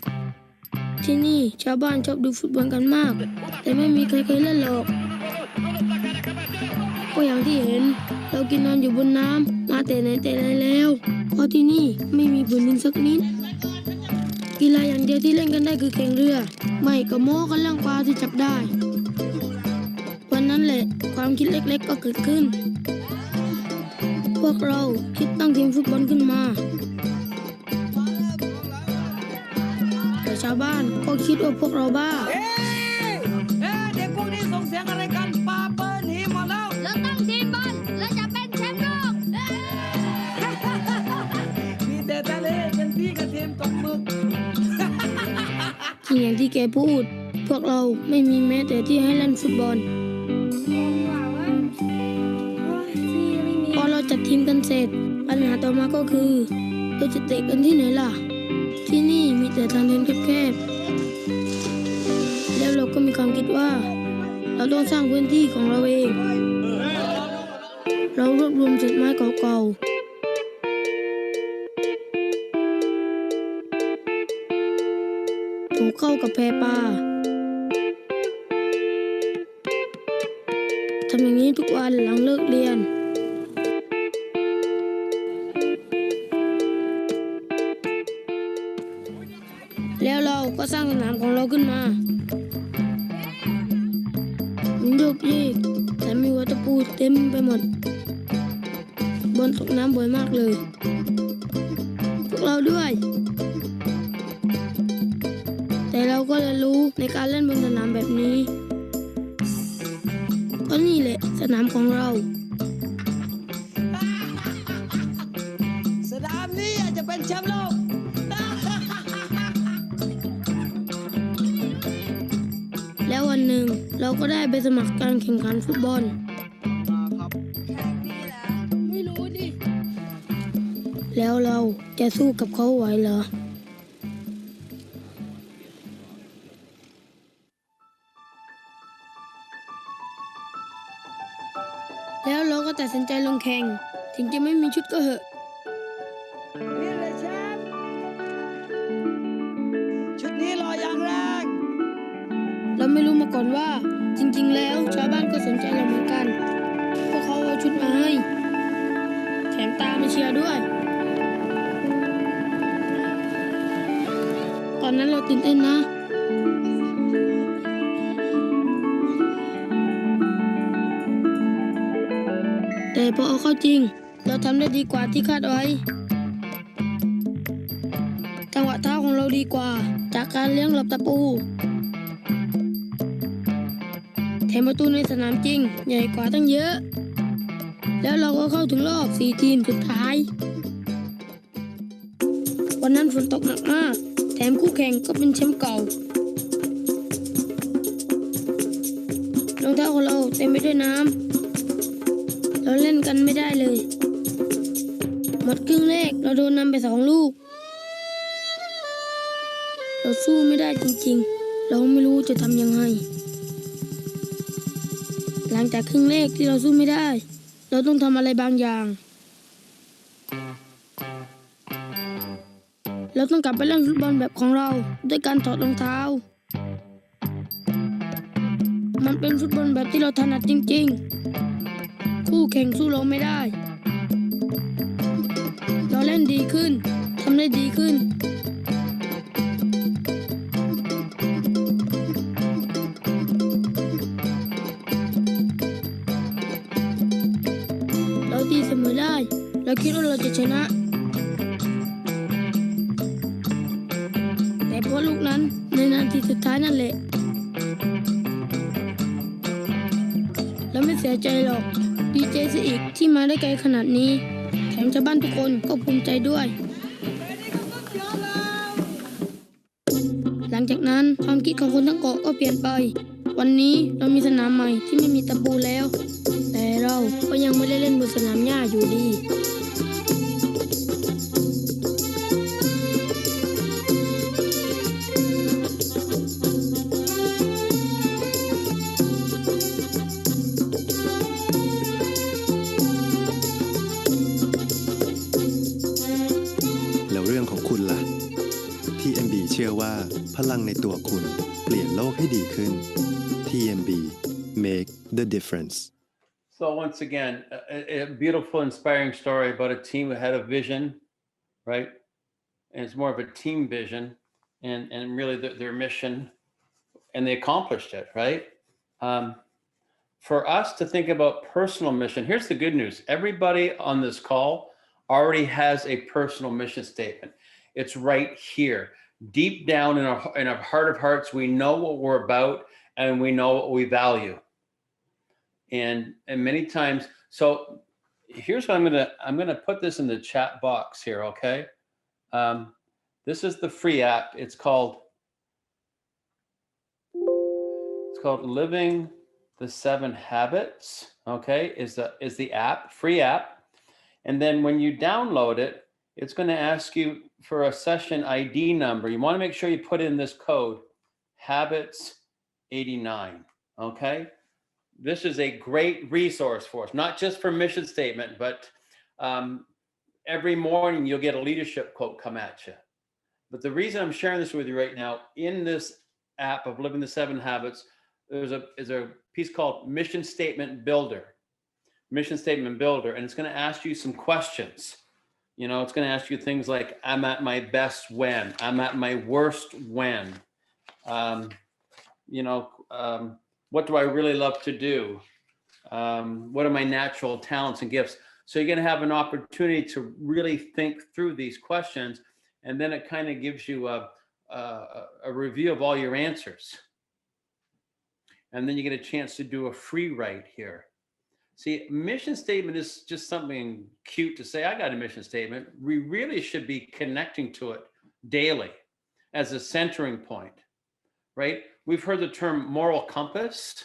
ที่นี่ชาวบ้านชอบดูฟุตบอลกันมากแต่ไม่มีใครเคยเล่นหรอกก็อย่างที่เห็นเรากินนอนอยู่บนน้ำมาแต่ไหนแต่ไรแล้วเพราะที่นี่ไม่มีพื้นดินสักนิดกีฬาอย่างเดียวที่เล่นกันได้คือแข่งเรือไม่ก็โม้กันเรื่องปลาที่จับได้วันนั้นแหละความคิดเล็กๆก็เกิดขึ้นพวกเราคิดตั้งทีมฟุตบอลขึ้นมาแต่ชาวบ้านก็คิดว่าพวกเราบ้าเด็กพวกนี้ส่งเสียงอะไรกันปาเปิ้ลหิมหมดแล้วเราตั้งทีมบอลเราจะเป็นแชมป์โลกมีแต่ทะเลเป็นพี่กับทีมตกหมึกจริงอย่างที่แกพูดพวกเราไม่มีแม้แต่ที่ให้เล่นฟุตบอลพอเราจัดทีมกันเสร็จปัญหาต่อมาก็คือเราจะเตะกันที่ไหนล่ะที่นี่มีแต่ทางเดินแคบๆแล้วเราก็มีความคิดว่าเราต้องสร้างพื้นที่ของเราเองเรารวบรวมเศษไม้เก่าๆถูกเข้ากับแพปลาทำอย่างนี้ทุกวันหลังเลิกเรียนแล้วเราก็สร้างสนามของเราขึ้นมามันโยกเยกแต่มีวัตถุปูเต็มไปหมดบนตกน้ำบ่อยมากเลยพวกเราด้วยแต่เราก็เรียนรู้ในการเล่นบนสนามแบบนี้ก็นี่แหละสนามของเราสนามนี้อาจจะเป็นแชมป์โลกแล้ววันหนึ่งเราก็ได้ไปสมัครการแข่งขันฟุตบอลไม่รู้ดิแล้วเราจะสู้กับเขาไหวเหรอแล้วเราก็ตัดสินใจลงแข่งถึงจะไม่มีชุดก็เหอะนี่เลยแชมป์ชุดนี้รออย่างแรง เราไม่รู้มาก่อนว่าจริงๆแล้วชาวบ้านก็สนใจเราเหมือนกันพวกเขาเอาชุดมาให้แถมตามมาเชียร์ด้วยตอนนั้นเราตื่นเต้นนะแต่พอเอาเข้าจริงเราทำได้ดีกว่าที่คาดไว้จังหวะเท้าของเราดีกว่าจากการเลี้ยงหลบตะปูแถมประตูในสนามจริงใหญ่กว่าตั้งเยอะแล้วเราก็เข้าถึงรอบ4 ทีมสุดท้ายวันนั้นฝนตกหนักมากแถมคู่แข่งก็เป็นแชมป์เก่ารองเท้าของเราเต็มไปด้วยน้ำเราเล่นกันไม่ได้เลยหมดครึ่งแรกเราโดนนำไป2 ลูกเราสู้ไม่ได้จริงๆเราไม่รู้จะทำยังไงหลังจากครึ่งแรกที่เราสู้ไม่ได้เราต้องทำอะไรบางอย่างเราต้องกลับไปเล่นฟุตบอลแบบของเราด้วยการถอดรองเท้ามันเป็นฟุตบอลแบบที่เราถนัดจริงๆคู่แข่งสู้เราไม่ได้เราเล่นดีขึ้นทำได้ดีขึ้นตีเสมอได้เราคิดว่าเราจะชนะแต่เพราะลูกนั้นในนาทีสุดท้ายนั่นแหละ แล้วไม่เสียใจหรอกดีใจซะอีกที่มาได้ไกลขนาดนี้แถมชาวบ้านทุกคนก็ภูมิใจด้วยหลังจากนั้นความคิดของคนทั้งเกาะก็เปลี่ยนไปวันนี้เรามีสนามใหม่ที่ไม่มีตะปูแล้วแต่เราก็ยังไม่ได้เล่นบนสนามหญ้าอยู่ดีแล้วเรื่องของคุณล่ะTMB เชื่อว่าพลังในตัวคุณเปลี่ยนโลกให้ดีขึ้น TMB make the difference So once again, a beautiful, inspiring story about a team who had a vision, right? And it's more of a team vision and really their mission, and they accomplished it, right? For us to think about personal mission, here's the good news. Everybody on this call already has a personal mission statement. It's right here. Deep down in our heart of hearts, we know what we're about and we know what we value. And many times, so here's what I'm gonna put this in the chat box here, okay? This is the free app. It's called Living the 7 Habits, okay? Is the app, free app. And then when you download it, it's going to ask you for a session ID number. You want to make sure you put in this code, habits 89, okay? This is a great resource for us, not just for mission statement, but every morning you'll get a leadership quote come at you. But the reason I'm sharing this with you right now, in this app of Living the 7 Habits, there's a piece called Mission Statement Builder. Mission Statement Builder, and it's going to ask you some questions. You know, it's going to ask you things like, I'm at my best when, I'm at my worst when, what do I really love to do? What are my natural talents and gifts? So you're going to have an opportunity to really think through these questions, and then it kind of gives you a review of all your answers. And then you get a chance to do a free write here. See, mission statement is just something cute to say, I got a mission statement. We really should be connecting to it daily as a centering point, right? We've heard the term moral compass.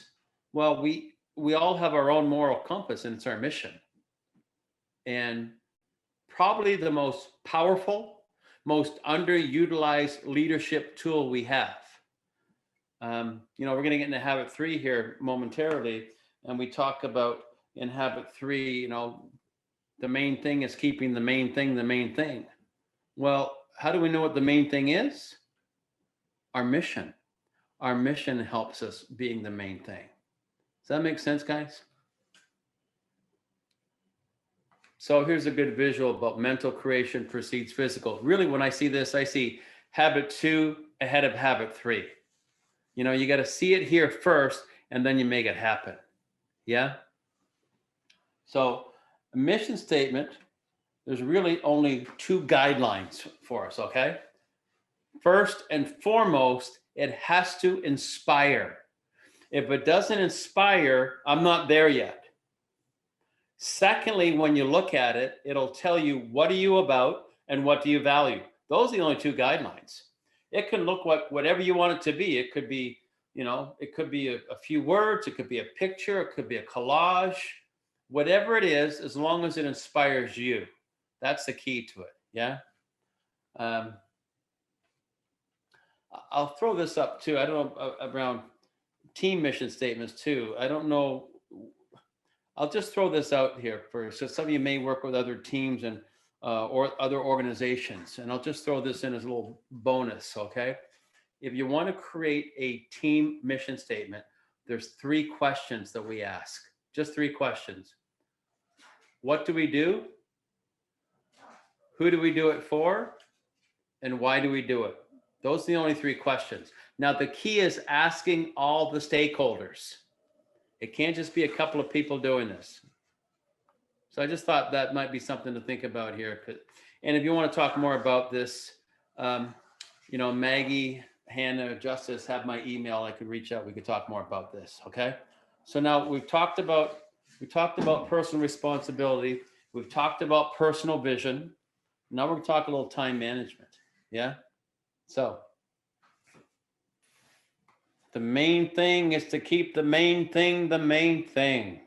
Well, we all have our own moral compass, and it's our mission. And probably the most powerful, most underutilized leadership tool we have. We're going to get into habit 3 here momentarily, and we talk about in habit 3, the main thing is keeping the main thing the main thing. Well, how do we know what the main thing is? Our mission. Our mission helps us being the main thing. Does that make sense, guys? So here's a good visual about mental creation precedes physical. Really, when I see this, I see habit 2 ahead of habit 3. You got to see it here first, and then you make it happen. Yeah? So a mission statement, there's really only 2 guidelines for us, okay? First and foremost, it has to inspire. If it doesn't inspire, I'm not there yet. Secondly, when you look at it, it'll tell you what are you about and what do you value. Those are the only 2 guidelines. It can look like whatever you want it to be. It could be, it could be a few words, it could be a picture, it could be a collage. Whatever it is, as long as it inspires you, that's the key to it. Yeah. I'll throw this up too. I don't know around team mission statements too. I don't know. I'll just throw this out here so some of you may work with other teams and or other organizations, and I'll just throw this in as a little bonus. Okay. If you want to create a team mission statement, there's 3 questions that we ask. Just 3 questions. What do we do? Who do we do it for? And why do we do it? Those are the only 3 questions. Now, the key is asking all the stakeholders. It can't just be a couple of people doing this. So I just thought that might be something to think about here. And if you want to talk more about this, Maggie, Hannah, Justice have my email. I could reach out. We could talk more about this. Okay. So now we've talked about personal responsibility. We've talked about personal vision. Now we're going to talk a little time management. Yeah. So the main thing is to keep the main thing the main thing.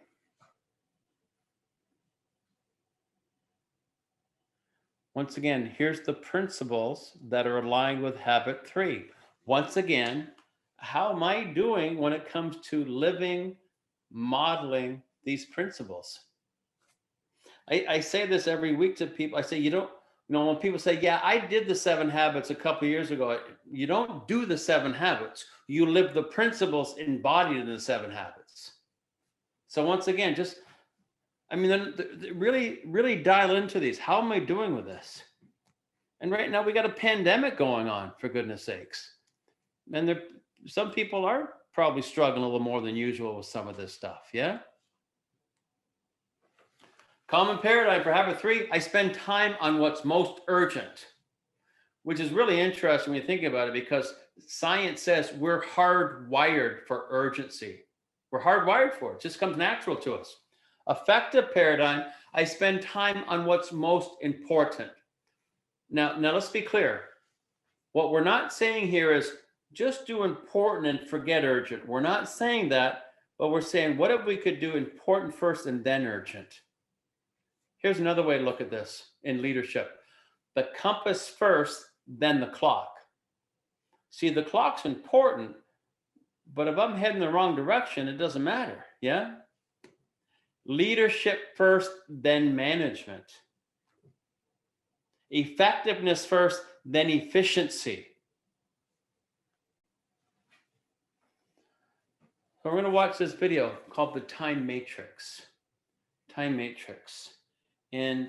Once again, here's the principles that are aligned with habit 3. Once again, how am I doing when it comes to living, modeling these principles? I say this every week to people. I say, when people say, yeah, I did the 7 habits a couple of years ago, you don't do the 7 habits. You live the principles embodied in the 7 habits. So once again, really dial into these. How am I doing with this? And right now we got a pandemic going on, for goodness sakes. And some people are probably struggling a little more than usual with some of this stuff, yeah? Common paradigm for habit 3, I spend time on what's most urgent, which is really interesting when you think about it, because science says we're hardwired for urgency. We're hardwired for it. It just comes natural to us. Effective paradigm, I spend time on what's most important. Now let's be clear. What we're not saying here is just do important and forget urgent. We're not saying that, but we're saying, what if we could do important first and then urgent? Here's another way to look at this in leadership. The compass first, then the clock. See, the clock's important, but if I'm heading the wrong direction, it doesn't matter, yeah? Leadership first, then management. Effectiveness first, then efficiency. So we're going to watch this video called The Time Matrix. Time Matrix. And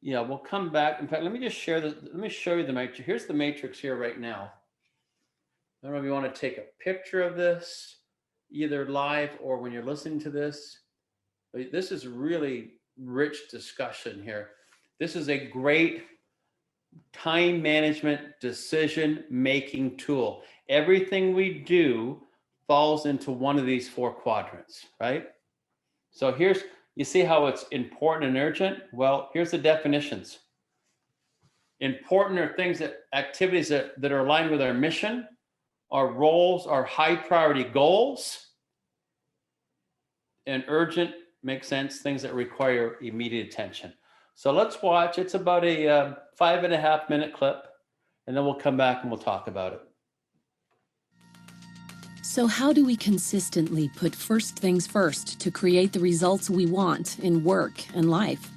we'll come back. In fact, let me just share this. Let me show you the matrix. Here's the matrix here right now. I don't know if you want to take a picture of this, either live or when you're listening to this. But this is really rich discussion here. This is a great time management decision-making tool. Everything we do falls into one of these 4 quadrants, right? So you see how it's important and urgent? Well, here's the definitions. Important are activities that are aligned with our mission, our roles, our high priority goals. And urgent makes sense, things that require immediate attention. So let's watch. It's about a 5.5 minute clip, and then we'll come back and we'll talk about it. So how do we consistently put first things first to create the results we want in work and life?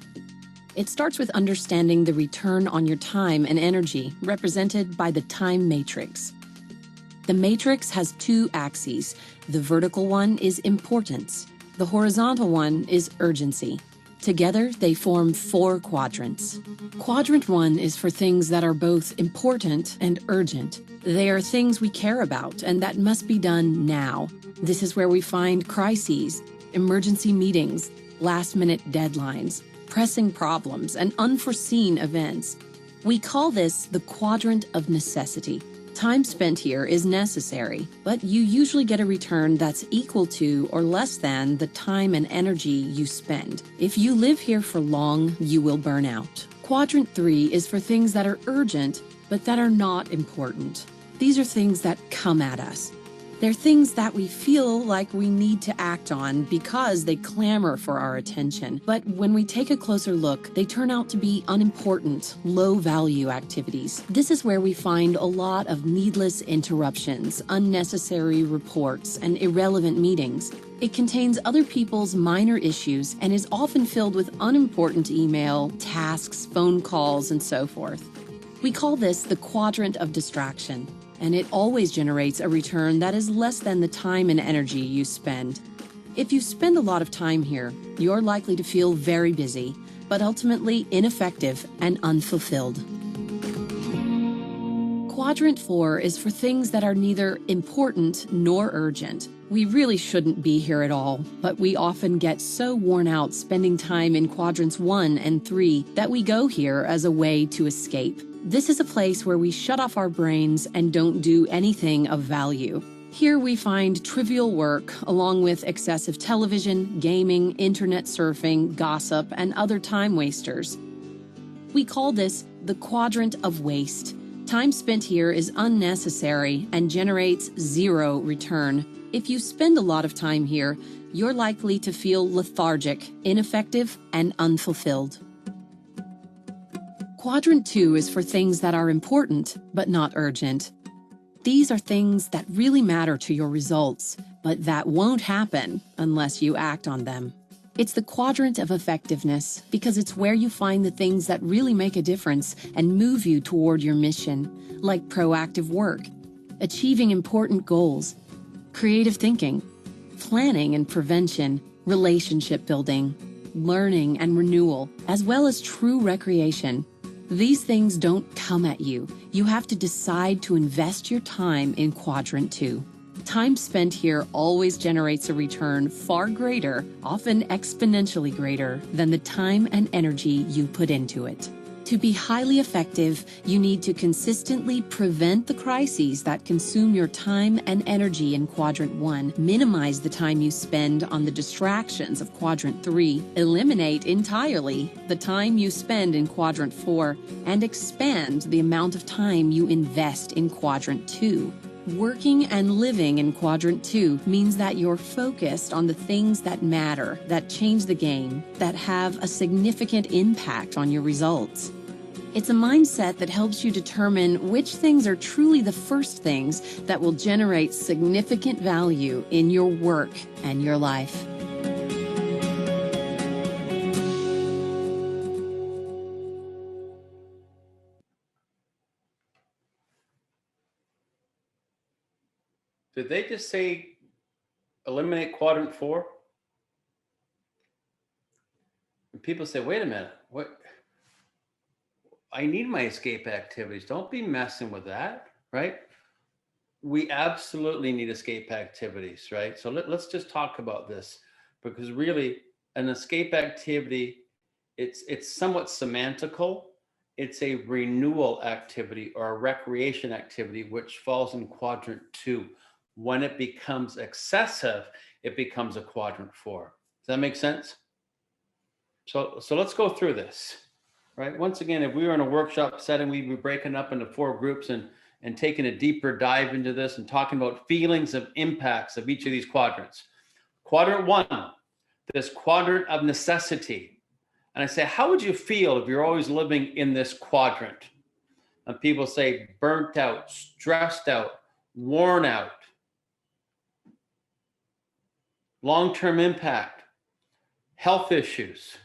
It starts with understanding the return on your time and energy, represented by the time matrix. The matrix has 2 axes. The vertical one is importance. The horizontal one is urgency. Together, they form 4 quadrants. Quadrant 1 is for things that are both important and urgent. They are things we care about and that must be done now. This is where we find crises, emergency meetings, last-minute deadlines, pressing problems, and unforeseen events. We call this the quadrant of necessity. Time spent here is necessary, but you usually get a return that's equal to or less than the time and energy you spend. If you live here for long, you will burn out. Quadrant 3 is for things that are urgent, but that are not important. These are things that come at us. They're things that we feel like we need to act on because they clamor for our attention. But when we take a closer look, they turn out to be unimportant, low-value activities. This is where we find a lot of needless interruptions, unnecessary reports, and irrelevant meetings. It contains other people's minor issues and is often filled with unimportant email, tasks, phone calls, and so forth. We call this the quadrant of distraction, and it always generates a return that is less than the time and energy you spend. If you spend a lot of time here, you're likely to feel very busy, but ultimately ineffective and unfulfilled. Quadrant 4 is for things that are neither important nor urgent. We really shouldn't be here at all, but we often get so worn out spending time in quadrants 1 and 3 that we go here as a way to escape. This is a place where we shut off our brains and don't do anything of value. Here we find trivial work along with excessive television, gaming, internet surfing, gossip, and other time wasters. We call this the quadrant of waste. Time spent here is unnecessary and generates zero return. If you spend a lot of time here, you're likely to feel lethargic, ineffective, and unfulfilled. Quadrant 2 is for things that are important, but not urgent. These are things that really matter to your results, but that won't happen unless you act on them. It's the quadrant of effectiveness because it's where you find the things that really make a difference and move you toward your mission, like proactive work, achieving important goals, creative thinking, planning and prevention, relationship building, learning and renewal, as well as true recreation. These things don't come at you. You have to decide to invest your time in quadrant 2. Time spent here always generates a return far greater, often exponentially greater, than the time and energy you put into it. To be highly effective, you need to consistently prevent the crises that consume your time and energy in quadrant 1, minimize the time you spend on the distractions of quadrant 3, eliminate entirely the time you spend in quadrant 4, and expand the amount of time you invest in quadrant 2. Working and living in quadrant 2 means that you're focused on the things that matter, that change the game, that have a significant impact on your results. It's a mindset that helps you determine which things are truly the first things that will generate significant value in your work and your life. Did they just say eliminate quadrant 4? And people say, wait a minute, what? I need my escape activities. Don't be messing with that, right? We absolutely need escape activities, right? So let's just talk about this, because really an escape activity, it's somewhat semantical. It's a renewal activity or a recreation activity, which falls in quadrant 2. When it becomes excessive, it becomes a quadrant 4. Does that make sense? So let's go through this, right? Once again, if we were in a workshop setting, we'd be breaking up into 4 groups and taking a deeper dive into this and talking about feelings of impacts of each of these quadrants. Quadrant 1, this quadrant of necessity. And I say, how would you feel if you're always living in this quadrant? And people say burnt out, stressed out, worn out. Long-term impact, health issues,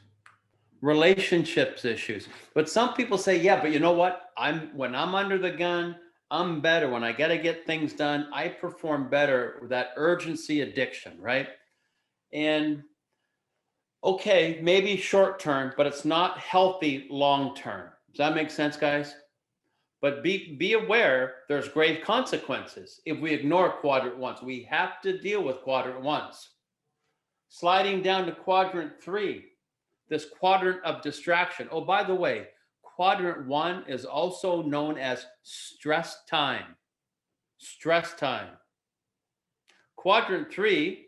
relationships issues. But some people say, yeah, but you know what? When I'm under the gun, I'm better. When I got to get things done, I perform better with that urgency addiction, right? And okay, maybe short term, but it's not healthy long term. Does that make sense, guys? But be aware there's grave consequences if we ignore quadrant 1. We have to deal with quadrant 1s. Sliding down to quadrant 3, this quadrant of distraction. Oh, by the way, quadrant 1 is also known as stress time. Stress time. Quadrant 3,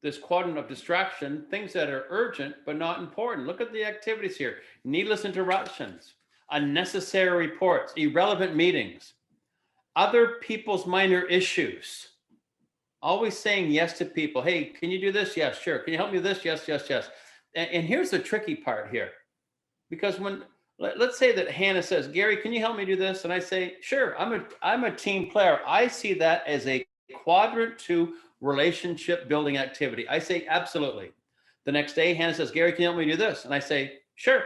this quadrant of distraction, things that are urgent but not important. Look at the activities here. Needless interruptions, unnecessary reports, irrelevant meetings, other people's minor issues. Always saying yes to people. Hey, can you do this? Yes, sure. Can you help me with this? Yes, yes, yes. And here's the tricky part here. Because let's say that Hannah says, Gary, can you help me do this? And I say, sure, I'm a team player. I see that as a quadrant 2 relationship building activity. I say, absolutely. The next day, Hannah says, Gary, can you help me do this? And I say, sure.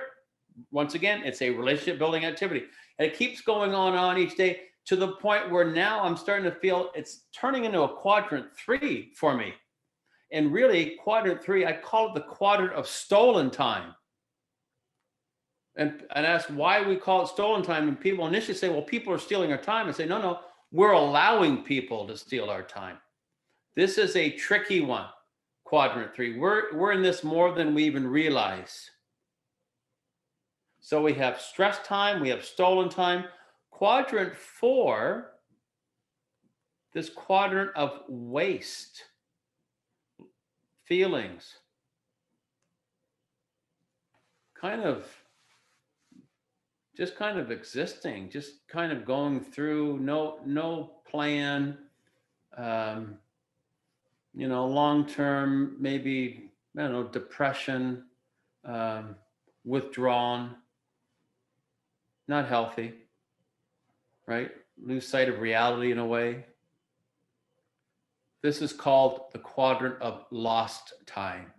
Once again, it's a relationship building activity. And it keeps going on each day, to the point where now I'm starting to feel it's turning into a quadrant 3 for me. And really, quadrant 3, I call it the quadrant of stolen time. And ask why we call it stolen time. And people initially say, well, people are stealing our time. I say, no, we're allowing people to steal our time. This is a tricky one, quadrant 3. We're in this more than we even realize. So we have stress time, we have stolen time. Quadrant 4, this quadrant of waste, feelings, just kind of existing, just kind of going through, no plan, long-term, maybe, I don't know, depression, withdrawn, not healthy, right? Lose sight of reality in a way. This is called the quadrant of lost time.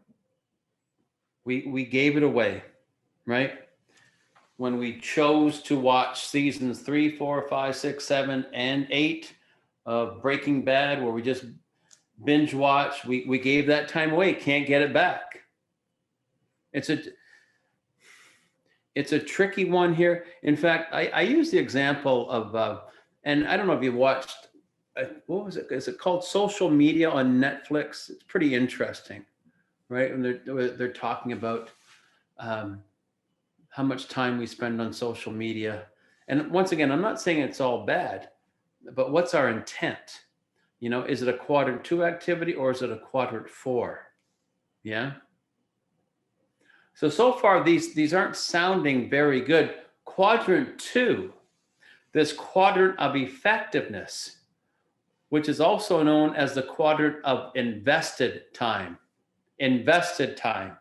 We gave it away, right? When we chose to watch seasons 3, 4, 5, 6, 7, and 8 of Breaking Bad, where we just binge watch, we gave that time away. Can't get it back. It's a tricky one here. In fact, I use the example of, and I don't know if you've watched, what was it? Is it called Social Media on Netflix? It's pretty interesting, right? And they're talking about how much time we spend on social media. And once again, I'm not saying it's all bad, but what's our intent? Is it a quadrant 2 activity or is it a quadrant 4? Yeah. So far, these aren't sounding very good. Quadrant 2, this quadrant of effectiveness, which is also known as the quadrant of invested time. Invested time.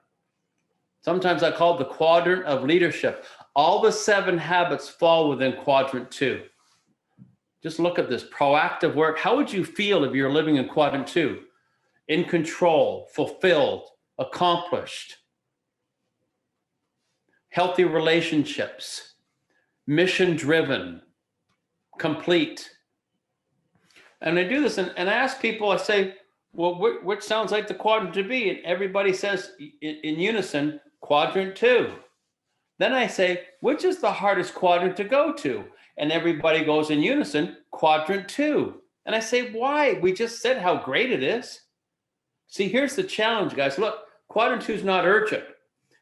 Sometimes I call it the quadrant of leadership. All the 7 habits fall within quadrant 2. Just look at this proactive work. How would you feel if you're living in quadrant 2? In control, fulfilled, accomplished, healthy relationships, mission driven, complete. And I do this and I ask people, I say, well, which sounds like the quadrant to be? And everybody says in unison, quadrant 2. Then I say, which is the hardest quadrant to go to? And everybody goes in unison, quadrant 2. And I say, why? We just said how great it is. See, here's the challenge, guys. Look, quadrant 2 is not urgent.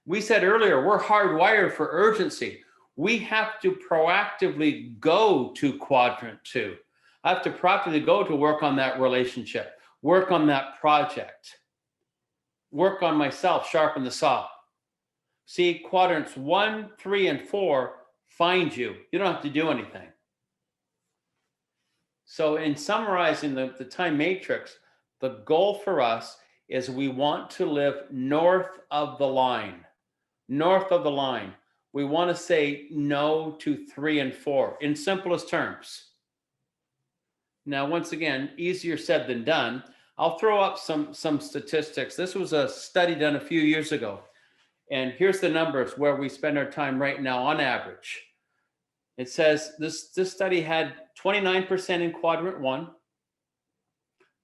We said earlier, we're hardwired for urgency. We have to proactively go to quadrant 2. I have to proactively go to work on that relationship, work on that project, work on myself, sharpen the saw. See, quadrants 1, 3, and 4 find you. You don't have to do anything. So in summarizing the time matrix, the goal for us is we want to live north of the line. North of the line. We want to say no to 3 and 4 in simplest terms. Now, once again, easier said than done. I'll throw up some statistics. This was a study done a few years ago. And here's the numbers where we spend our time right now on average. It says this study had 29% in quadrant 1,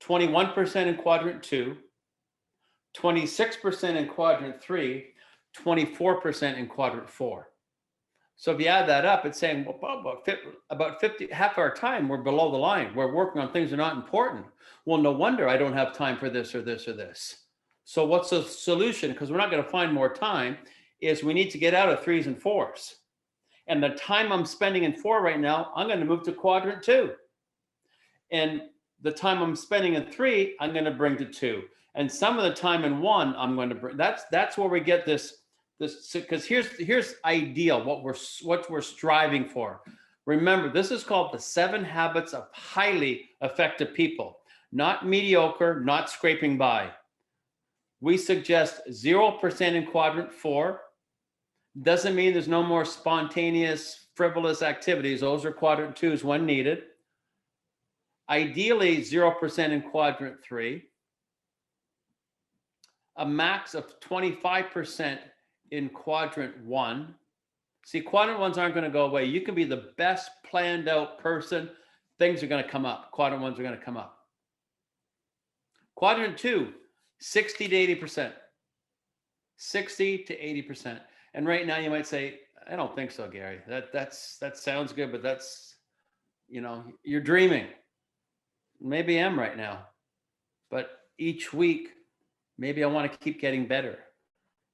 21% in quadrant 2, 26% in quadrant 3, 24% in quadrant 4. So if you add that up, it's saying well, about 50, half our time we're below the line. We're working on things that are not important. Well, no wonder I don't have time for this or this or this. So what's the solution? Because we're not going to find more time, is we need to get out of 3s and 4s. And the time I'm spending in 4 right now, I'm going to move to quadrant 2. And the time I'm spending in 3, I'm going to bring to 2. And some of the time in 1, I'm going to bring. That's where we get this because here's ideal, what we're striving for. Remember, this is called the 7 habits of highly effective people, not mediocre, not scraping by. We suggest 0% in quadrant 4. Doesn't mean there's no more spontaneous, frivolous activities. Those are quadrant 2s when needed. Ideally, 0% in quadrant 3. A max of 25% in quadrant 1. See, quadrant 1s aren't going to go away. You can be the best planned out person. Things are going to come up. Quadrant 1s are going to come up. Quadrant 2, 60 to 80%. 60 to 80%. And right now you might say, I don't think so, Gary. That sounds good, but that's, you're dreaming. Maybe I am right now. But each week, maybe I want to keep getting better.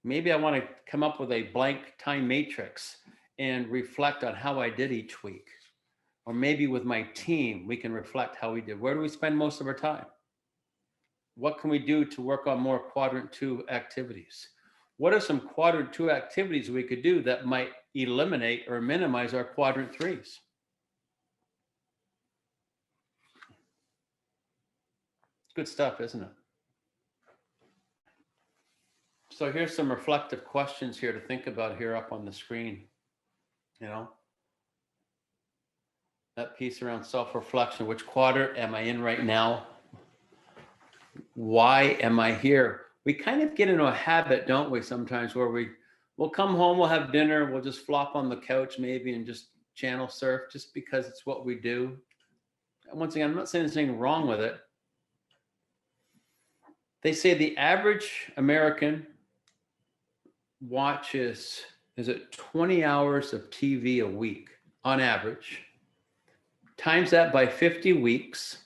Maybe I want to come up with a blank time matrix and reflect on how I did each week. Or maybe with my team, we can reflect how we did. Where do we spend most of our time? What can we do to work on more quadrant 2 activities? What are some quadrant 2 activities we could do that might eliminate or minimize our quadrant 3s? Good stuff, isn't it? So here's some reflective questions here to think about here up on the screen. You know, that piece around self-reflection. Which quadrant am I in right now? Why am I here? We kind of get into a habit, don't we, sometimes, where we'll come home, we'll have dinner, we'll just flop on the couch maybe and just channel surf just because it's what we do. And once again, I'm not saying there's anything wrong with it. They say the average American watches, is it 20 hours of TV a week on average? Times that by 50 weeks,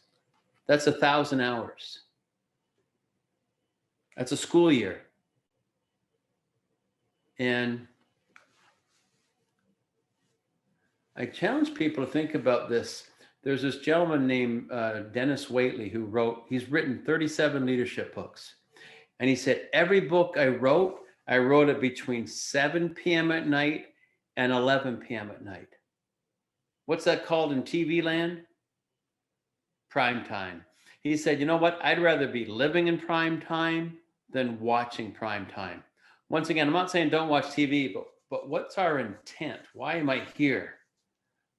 that's 1,000 hours. That's a school year. And I challenge people to think about this. There's this gentleman named Dennis Waitley he's written 37 leadership books. And he said, every book I wrote it between 7 p.m. at night and 11 p.m. at night. What's that called in TV land? Prime time. He said, you know what? I'd rather be living in prime time than watching prime time. Once again, I'm not saying don't watch TV, but what's our intent? Why am I here?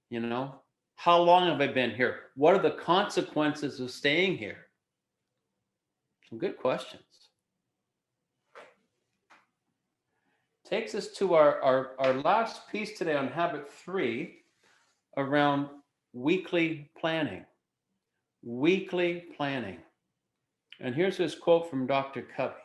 You know, how long have I been here? What are the consequences of staying here? Some good questions. Takes us to our last piece today on habit 3 around weekly planning. Weekly planning. And here's this quote from Dr. Covey.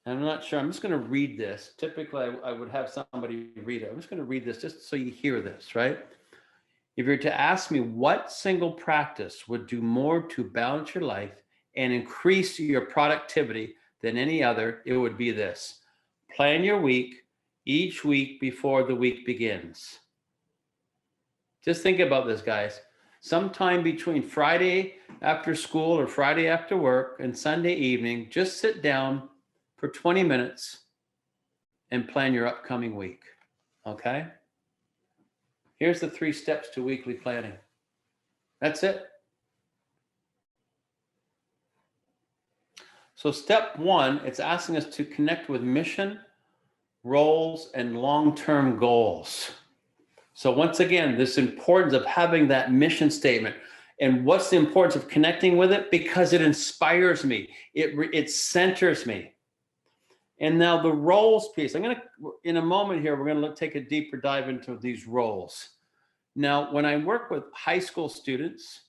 I'm not sure, I'm just going to read this. Typically, I would have somebody read it. I'm just going to read this just so you hear this, right? If you're to ask me what single practice would do more to balance your life and increase your productivity than any other, it would be this. Plan your week each week before the week begins. Just think about this, guys. Sometime between Friday after school or Friday after work and Sunday evening, just sit down for 20 minutes and plan your upcoming week, okay? Here's the 3 steps to weekly planning. That's it. So step 1, it's asking us to connect with mission, roles, and long-term goals. So once again, this importance of having that mission statement. And what's the importance of connecting with it? Because it inspires me. It centers me. And now the roles piece. In a moment here, we're going to take a deeper dive into these roles. Now, when I work with high school students,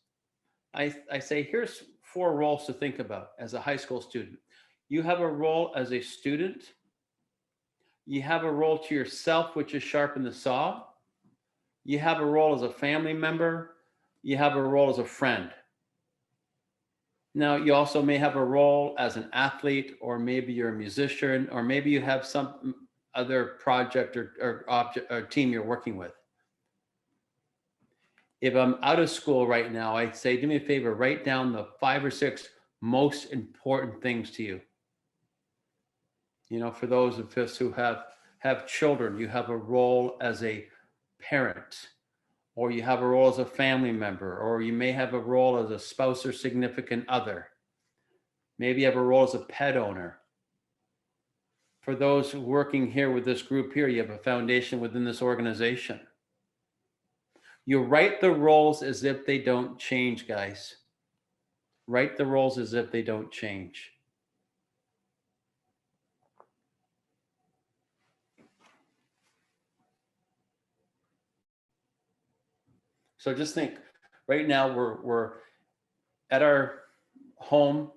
I say, here's 4 roles to think about as a high school student. You have a role as a student. You have a role to yourself, which is sharpen the saw. You have a role as a family member. You have a role as a friend. Now, you also may have a role as an athlete, or maybe you're a musician, or maybe you have some other project or object or team you're working with. If I'm out of school right now, I'd say, do me a favor, write down the 5 or 6 most important things to you. You know, for those of us who have children, you have a role as a parent, or you have a role as a family member, or you may have a role as a spouse or significant other. Maybe you have a role as a pet owner. For those working here with this group here, you have a foundation within this organization. You write the roles as if they don't change, guys. Write the roles as if they don't change. So just think, right now we're at our home.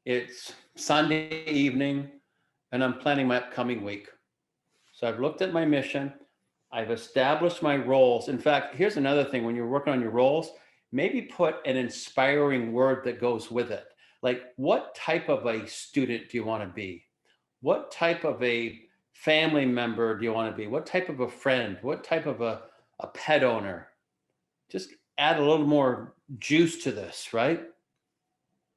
It's Sunday evening, and I'm planning my upcoming week. So I've looked at my mission. I've established my roles. In fact, here's another thing. When you're working on your roles, maybe put an inspiring word that goes with it. Like, what type of a student do you want to be? What type of a family member do you want to be? What type of a friend? What type of a a pet owner. Just add a little more juice to this, right?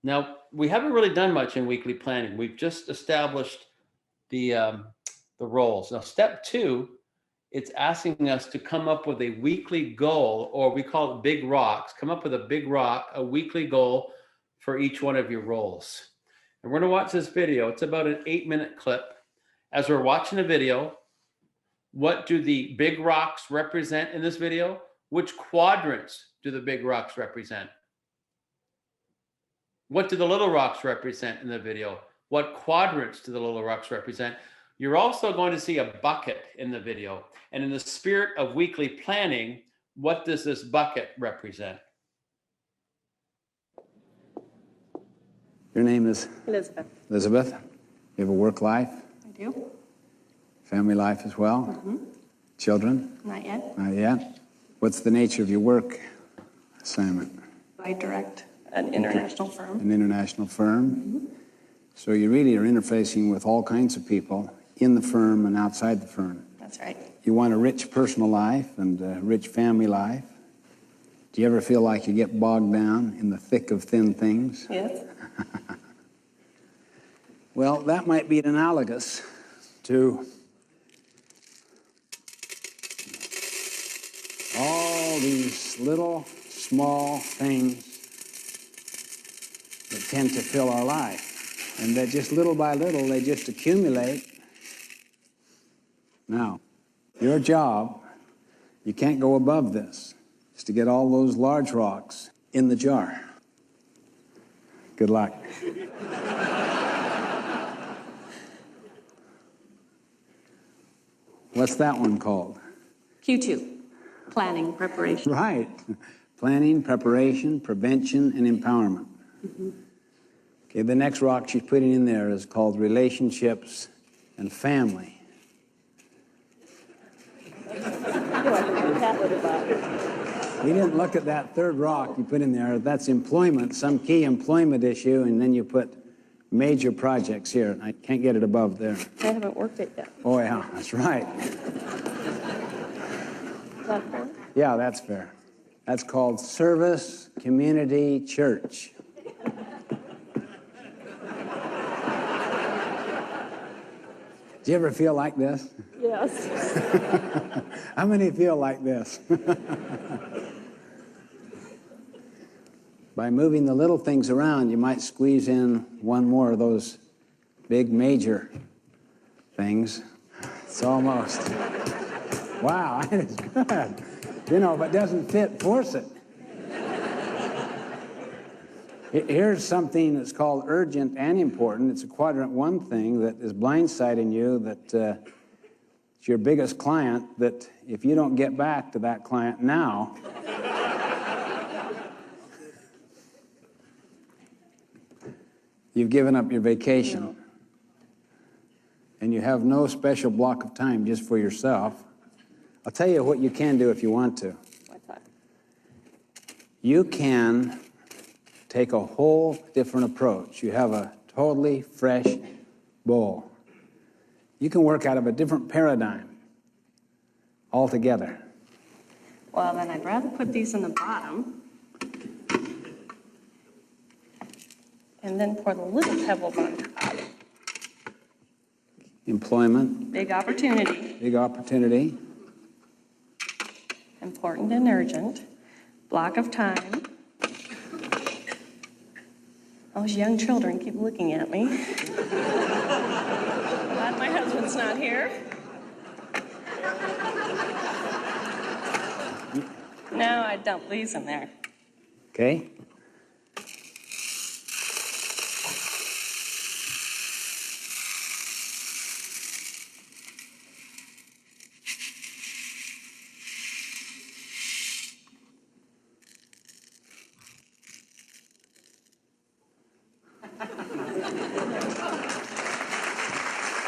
Now, we haven't really done much in weekly planning. We've just established the roles. Now, step 2, it's asking us to come up with a weekly goal, or we call it big rocks. Come up with a big rock, a weekly goal for each one of your roles. And we're going to watch this video. It's about an 8-minute clip. As we're watching the video, what do the big rocks represent in this video? Which quadrants do the big rocks represent? What do the little rocks represent in the video? What quadrants do the little rocks represent? You're also going to see a bucket in the video. And in the spirit of weekly planning, what does this bucket represent? Your name is? Elizabeth. Elizabeth. You have a work life? I do. Family life as well? Mm-hmm. Children? Not yet. Not yet. What's the nature of your work assignment? I direct an international firm. An international firm? Mm-hmm. So you really are interfacing with all kinds of people in the firm and outside the firm. That's right. You want a rich personal life and a rich family life. Do you ever feel like you get bogged down in the thick of thin things? Yes. Well, that might be analogous to all these little, small things that tend to fill our life. And that just little by little, they just accumulate. Now, your job, you can't go above this, is to get all those large rocks in the jar. Good luck. What's that one called? Q2, planning, preparation. Right. Planning, preparation, prevention, and empowerment. Mm-hmm. Okay, the next rock she's putting in there is called relationships and family. You didn't look at that third rock you put in there. That's employment, some key employment issue, and then you put major projects here. I can't get it above there. I haven't worked it yet. Oh, yeah, that's right. Is that fair? Yeah, that's fair. That's called service, community, church. Do you ever feel like this? Yes. How many feel like this? By moving the little things around, you might squeeze in one more of those big major things. It's almost. Wow, that is good. You know, if it doesn't fit, force it. Here's something that's called urgent and important. It's a quadrant 1 thing that is blindsiding you, that it's your biggest client, that if you don't get back to that client now, you've given up your vacation. And you have no special block of time just for yourself. I'll tell you what you can do if you want to. What's that? You can take a whole different approach. You have a totally fresh bowl. You can work out of a different paradigm altogether. Well, then I'd rather put these in the bottom and then pour the little pebbles on top. Employment. Big opportunity. Big opportunity. Important and urgent. Block of time. Those young children keep looking at me. Glad my husband's not here. No, I dump these in there. Okay?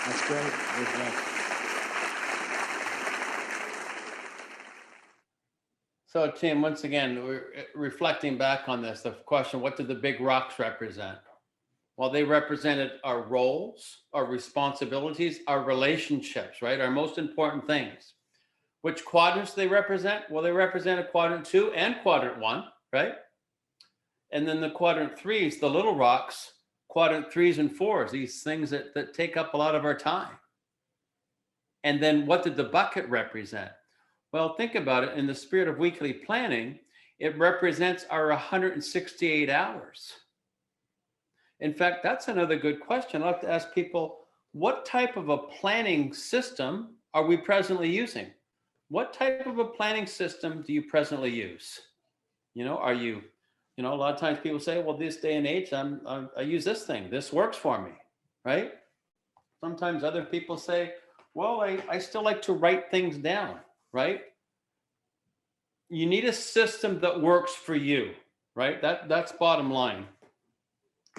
That's great. So, Tim, once again, we're reflecting back on this, the question, what do the big rocks represent? Well, they represented our roles, our responsibilities, our relationships, right? Our most important things. Which quadrants do they represent? Well, they represent a quadrant 2 and quadrant 1, right? And then the quadrant 3s, the little rocks, quadrant 3s and 4s, these things that take up a lot of our time. And then what did the bucket represent? Well, think about it. In the spirit of weekly planning, it represents our 168 hours. In fact, that's another good question. I'd like to ask people, what type of a planning system are we presently using? What type of a planning system do you presently use? You know, are you, a lot of times people say, well, this day and age, I use this thing. This works for me, right? Sometimes other people say, well, I still like to write things down, right? You need a system that works for you, right? That's bottom line.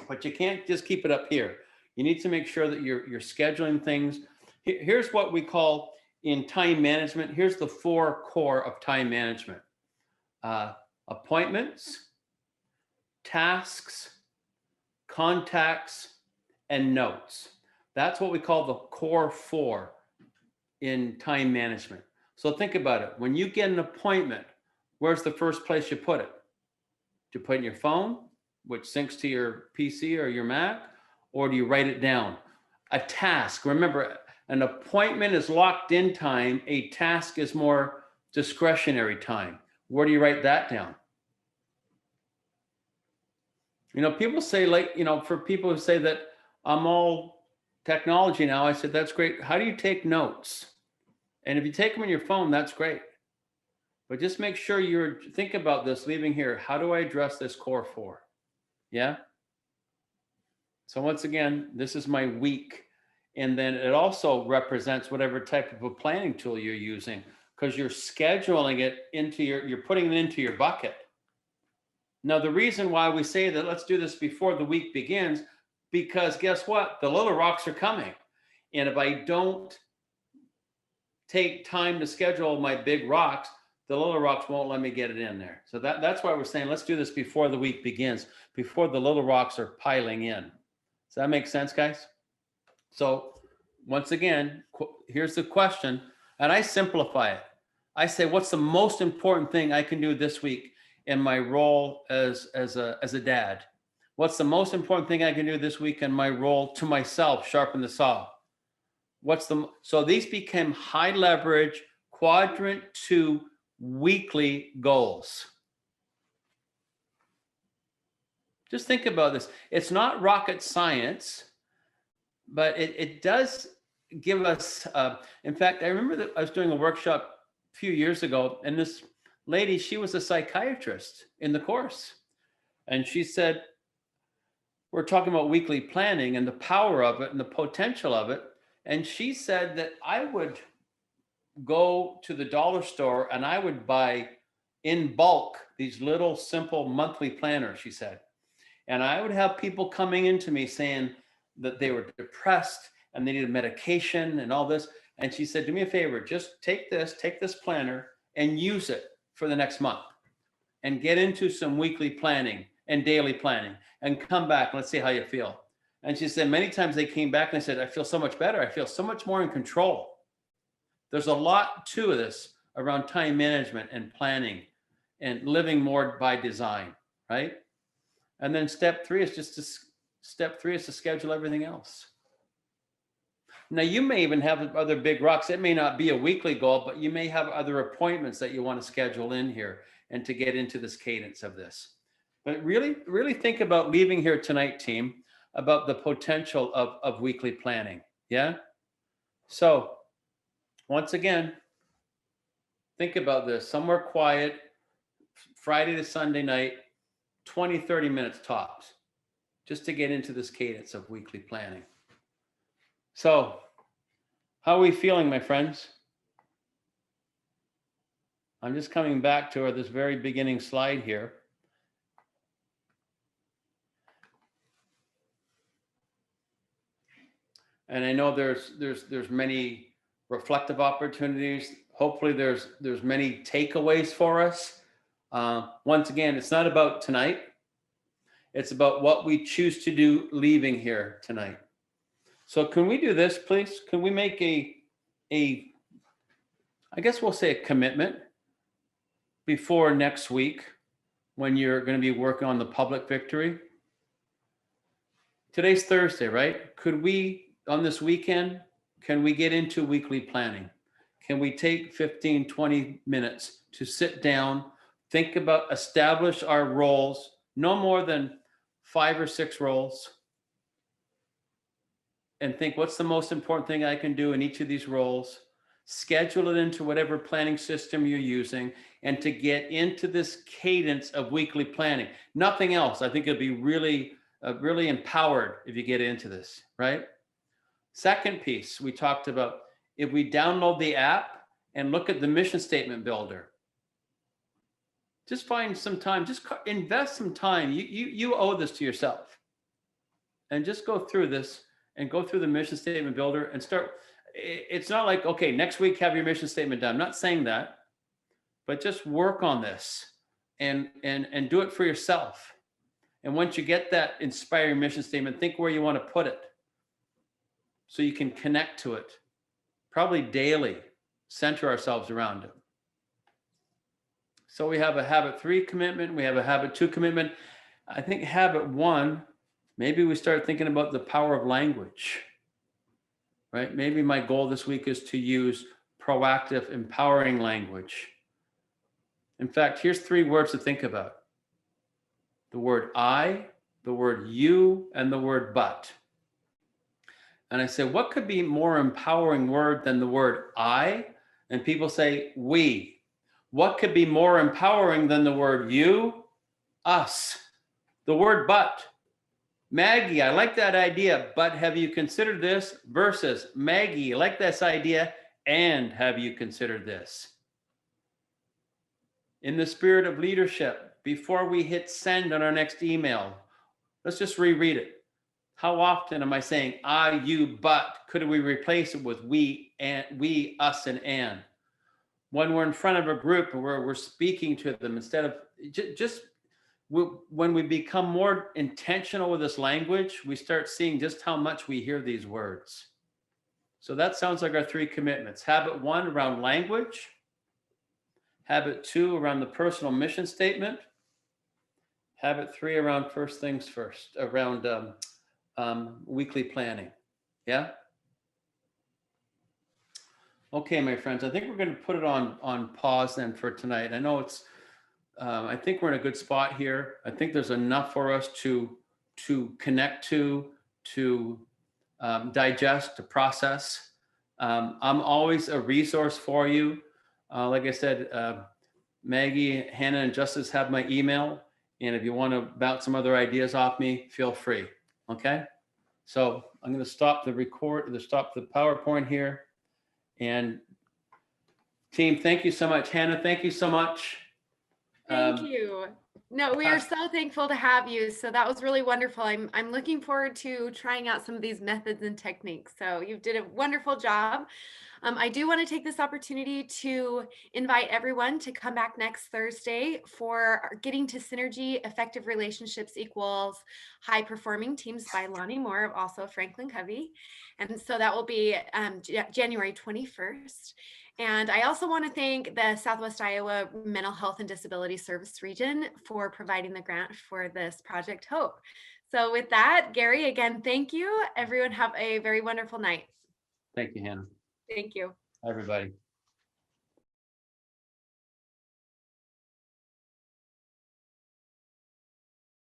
But you can't just keep it up here. You need to make sure that you're scheduling things. Here's what we call in time management. Here's the 4 core of time management. Appointments, tasks, contacts, and notes. That's what we call the core 4 in time management. So think about it. When you get an appointment, where's the first place you put it? Do you put it in your phone, which syncs to your PC or your Mac, or do you write it down? A task, remember, an appointment is locked in time. A task is more discretionary time. Where do you write that down? People say, like, for people who say that I'm all technology now, I said, that's great. How do you take notes? And if you take them on your phone, that's great. But just make sure you're think about this leaving here. How do I address this core 4? Yeah. So once again, this is my week. And then it also represents whatever type of a planning tool you're using, because you're scheduling it into you're putting it into your bucket. Now, the reason why we say that let's do this before the week begins, because guess what? The little rocks are coming. And if I don't take time to schedule my big rocks, the little rocks won't let me get it in there. So that's why we're saying, let's do this before the week begins, before the little rocks are piling in. Does that make sense, guys? So once again, here's the question, and I simplify it. I say, what's the most important thing I can do this week in my role as a dad? What's the most important thing I can do this week in my role to myself, sharpen the saw? So these became high leverage quadrant 2 weekly goals. Just think about this. It's not rocket science, but it does give us, in fact, I remember that I was doing a workshop a few years ago, and this lady, she was a psychiatrist in the course. And she said, we're talking about weekly planning and the power of it and the potential of it. And she said that I would go to the dollar store and I would buy in bulk these little simple monthly planners, she said. And I would have people coming into me saying that they were depressed and they needed medication and all this. And she said, do me a favor, just take this planner and use it for the next month and get into some weekly planning and daily planning and come back. Let's see how you feel. And she said, many times they came back and they said, I feel so much better. I feel so much more in control. There's a lot to this around time management and planning and living more by design, right? And then step 3 is to schedule everything else. Now, you may even have other big rocks. It may not be a weekly goal, but you may have other appointments that you want to schedule in here and to get into this cadence of this. But really, really think about leaving here tonight, team, about the potential of weekly planning. Yeah. So once again, think about this. Somewhere quiet, Friday to Sunday night, 20, 30 minutes tops, just to get into this cadence of weekly planning. So how are we feeling, my friends? I'm just coming back to this very beginning slide here. And I know there's many reflective opportunities. Hopefully there's many takeaways for us. Once again, it's not about tonight. It's about what we choose to do leaving here tonight. So can we do this, please? Can we make a I guess we'll say a commitment before next week when you're going to be working on the public victory. Today's Thursday, right? Could we, on this weekend, can we get into weekly planning? Can we take 15, 20 minutes to sit down, think about, establish our roles, no more than 5 or 6 roles, and think what's the most important thing I can do in each of these roles, schedule it into whatever planning system you're using, and to get into this cadence of weekly planning. Nothing else. I think it'll be really, really empowered if you get into this, right? Second piece, we talked about if we download the app and look at the mission statement builder. Just find some time, just invest some time. You owe this to yourself. And just go through this and go through the mission statement builder and start. It's not like, okay, next week have your mission statement done. I'm not saying that, but just work on this and do it for yourself. And once you get that inspiring mission statement, think where you want to put it so you can connect to it. Probably daily, center ourselves around it. So we have a habit 3 commitment. We have a habit 2 commitment. I think habit 1, maybe we start thinking about the power of language, right? Maybe my goal this week is to use proactive, empowering language. In fact, here's 3 words to think about. The word I, the word you, and the word but. And I say, what could be more empowering word than the word I? And people say, we. What could be more empowering than the word you? Us. The word but. Maggie, I like that idea, but have you considered this? Versus Maggie, I like this idea, and have you considered this? In the spirit of leadership, before we hit send on our next email, let's just reread it. How often am I saying I, you, but? Could we replace it with we, and we, us, and? When we're in front of a group and we're speaking to them, instead of just when we become more intentional with this language, we start seeing just how much we hear these words. So that sounds like our 3 commitments. Habit 1 around language. Habit 2 around the personal mission statement. Habit 3 around first things first, around weekly planning. Yeah? Okay, my friends, I think we're going to put it on pause then for tonight. I know it's, I think we're in a good spot here. I think there's enough for us to connect to digest, to process. I'm always a resource for you. Like I said, Maggie, Hannah, and Justice have my email. And if you want to bounce some other ideas off me, feel free. Okay. So I'm going to stop the PowerPoint here. And team, thank you so much. Hannah, thank you so much. Thank you. No, we are so thankful to have you. So that was really wonderful. I'm looking forward to trying out some of these methods and techniques. So you did a wonderful job. I do want to take this opportunity to invite everyone to come back next Thursday for Getting to Synergy, Effective Relationships Equals High Performing Teams by Lonnie Moore, of also Franklin Covey. And so that will be January 21st. And I also want to thank the Southwest Iowa Mental Health and Disability Service Region for providing the grant for this Project Hope. So with that, Gary, again, thank you. Everyone have a very wonderful night. Thank you, Hannah. Thank you. Everybody.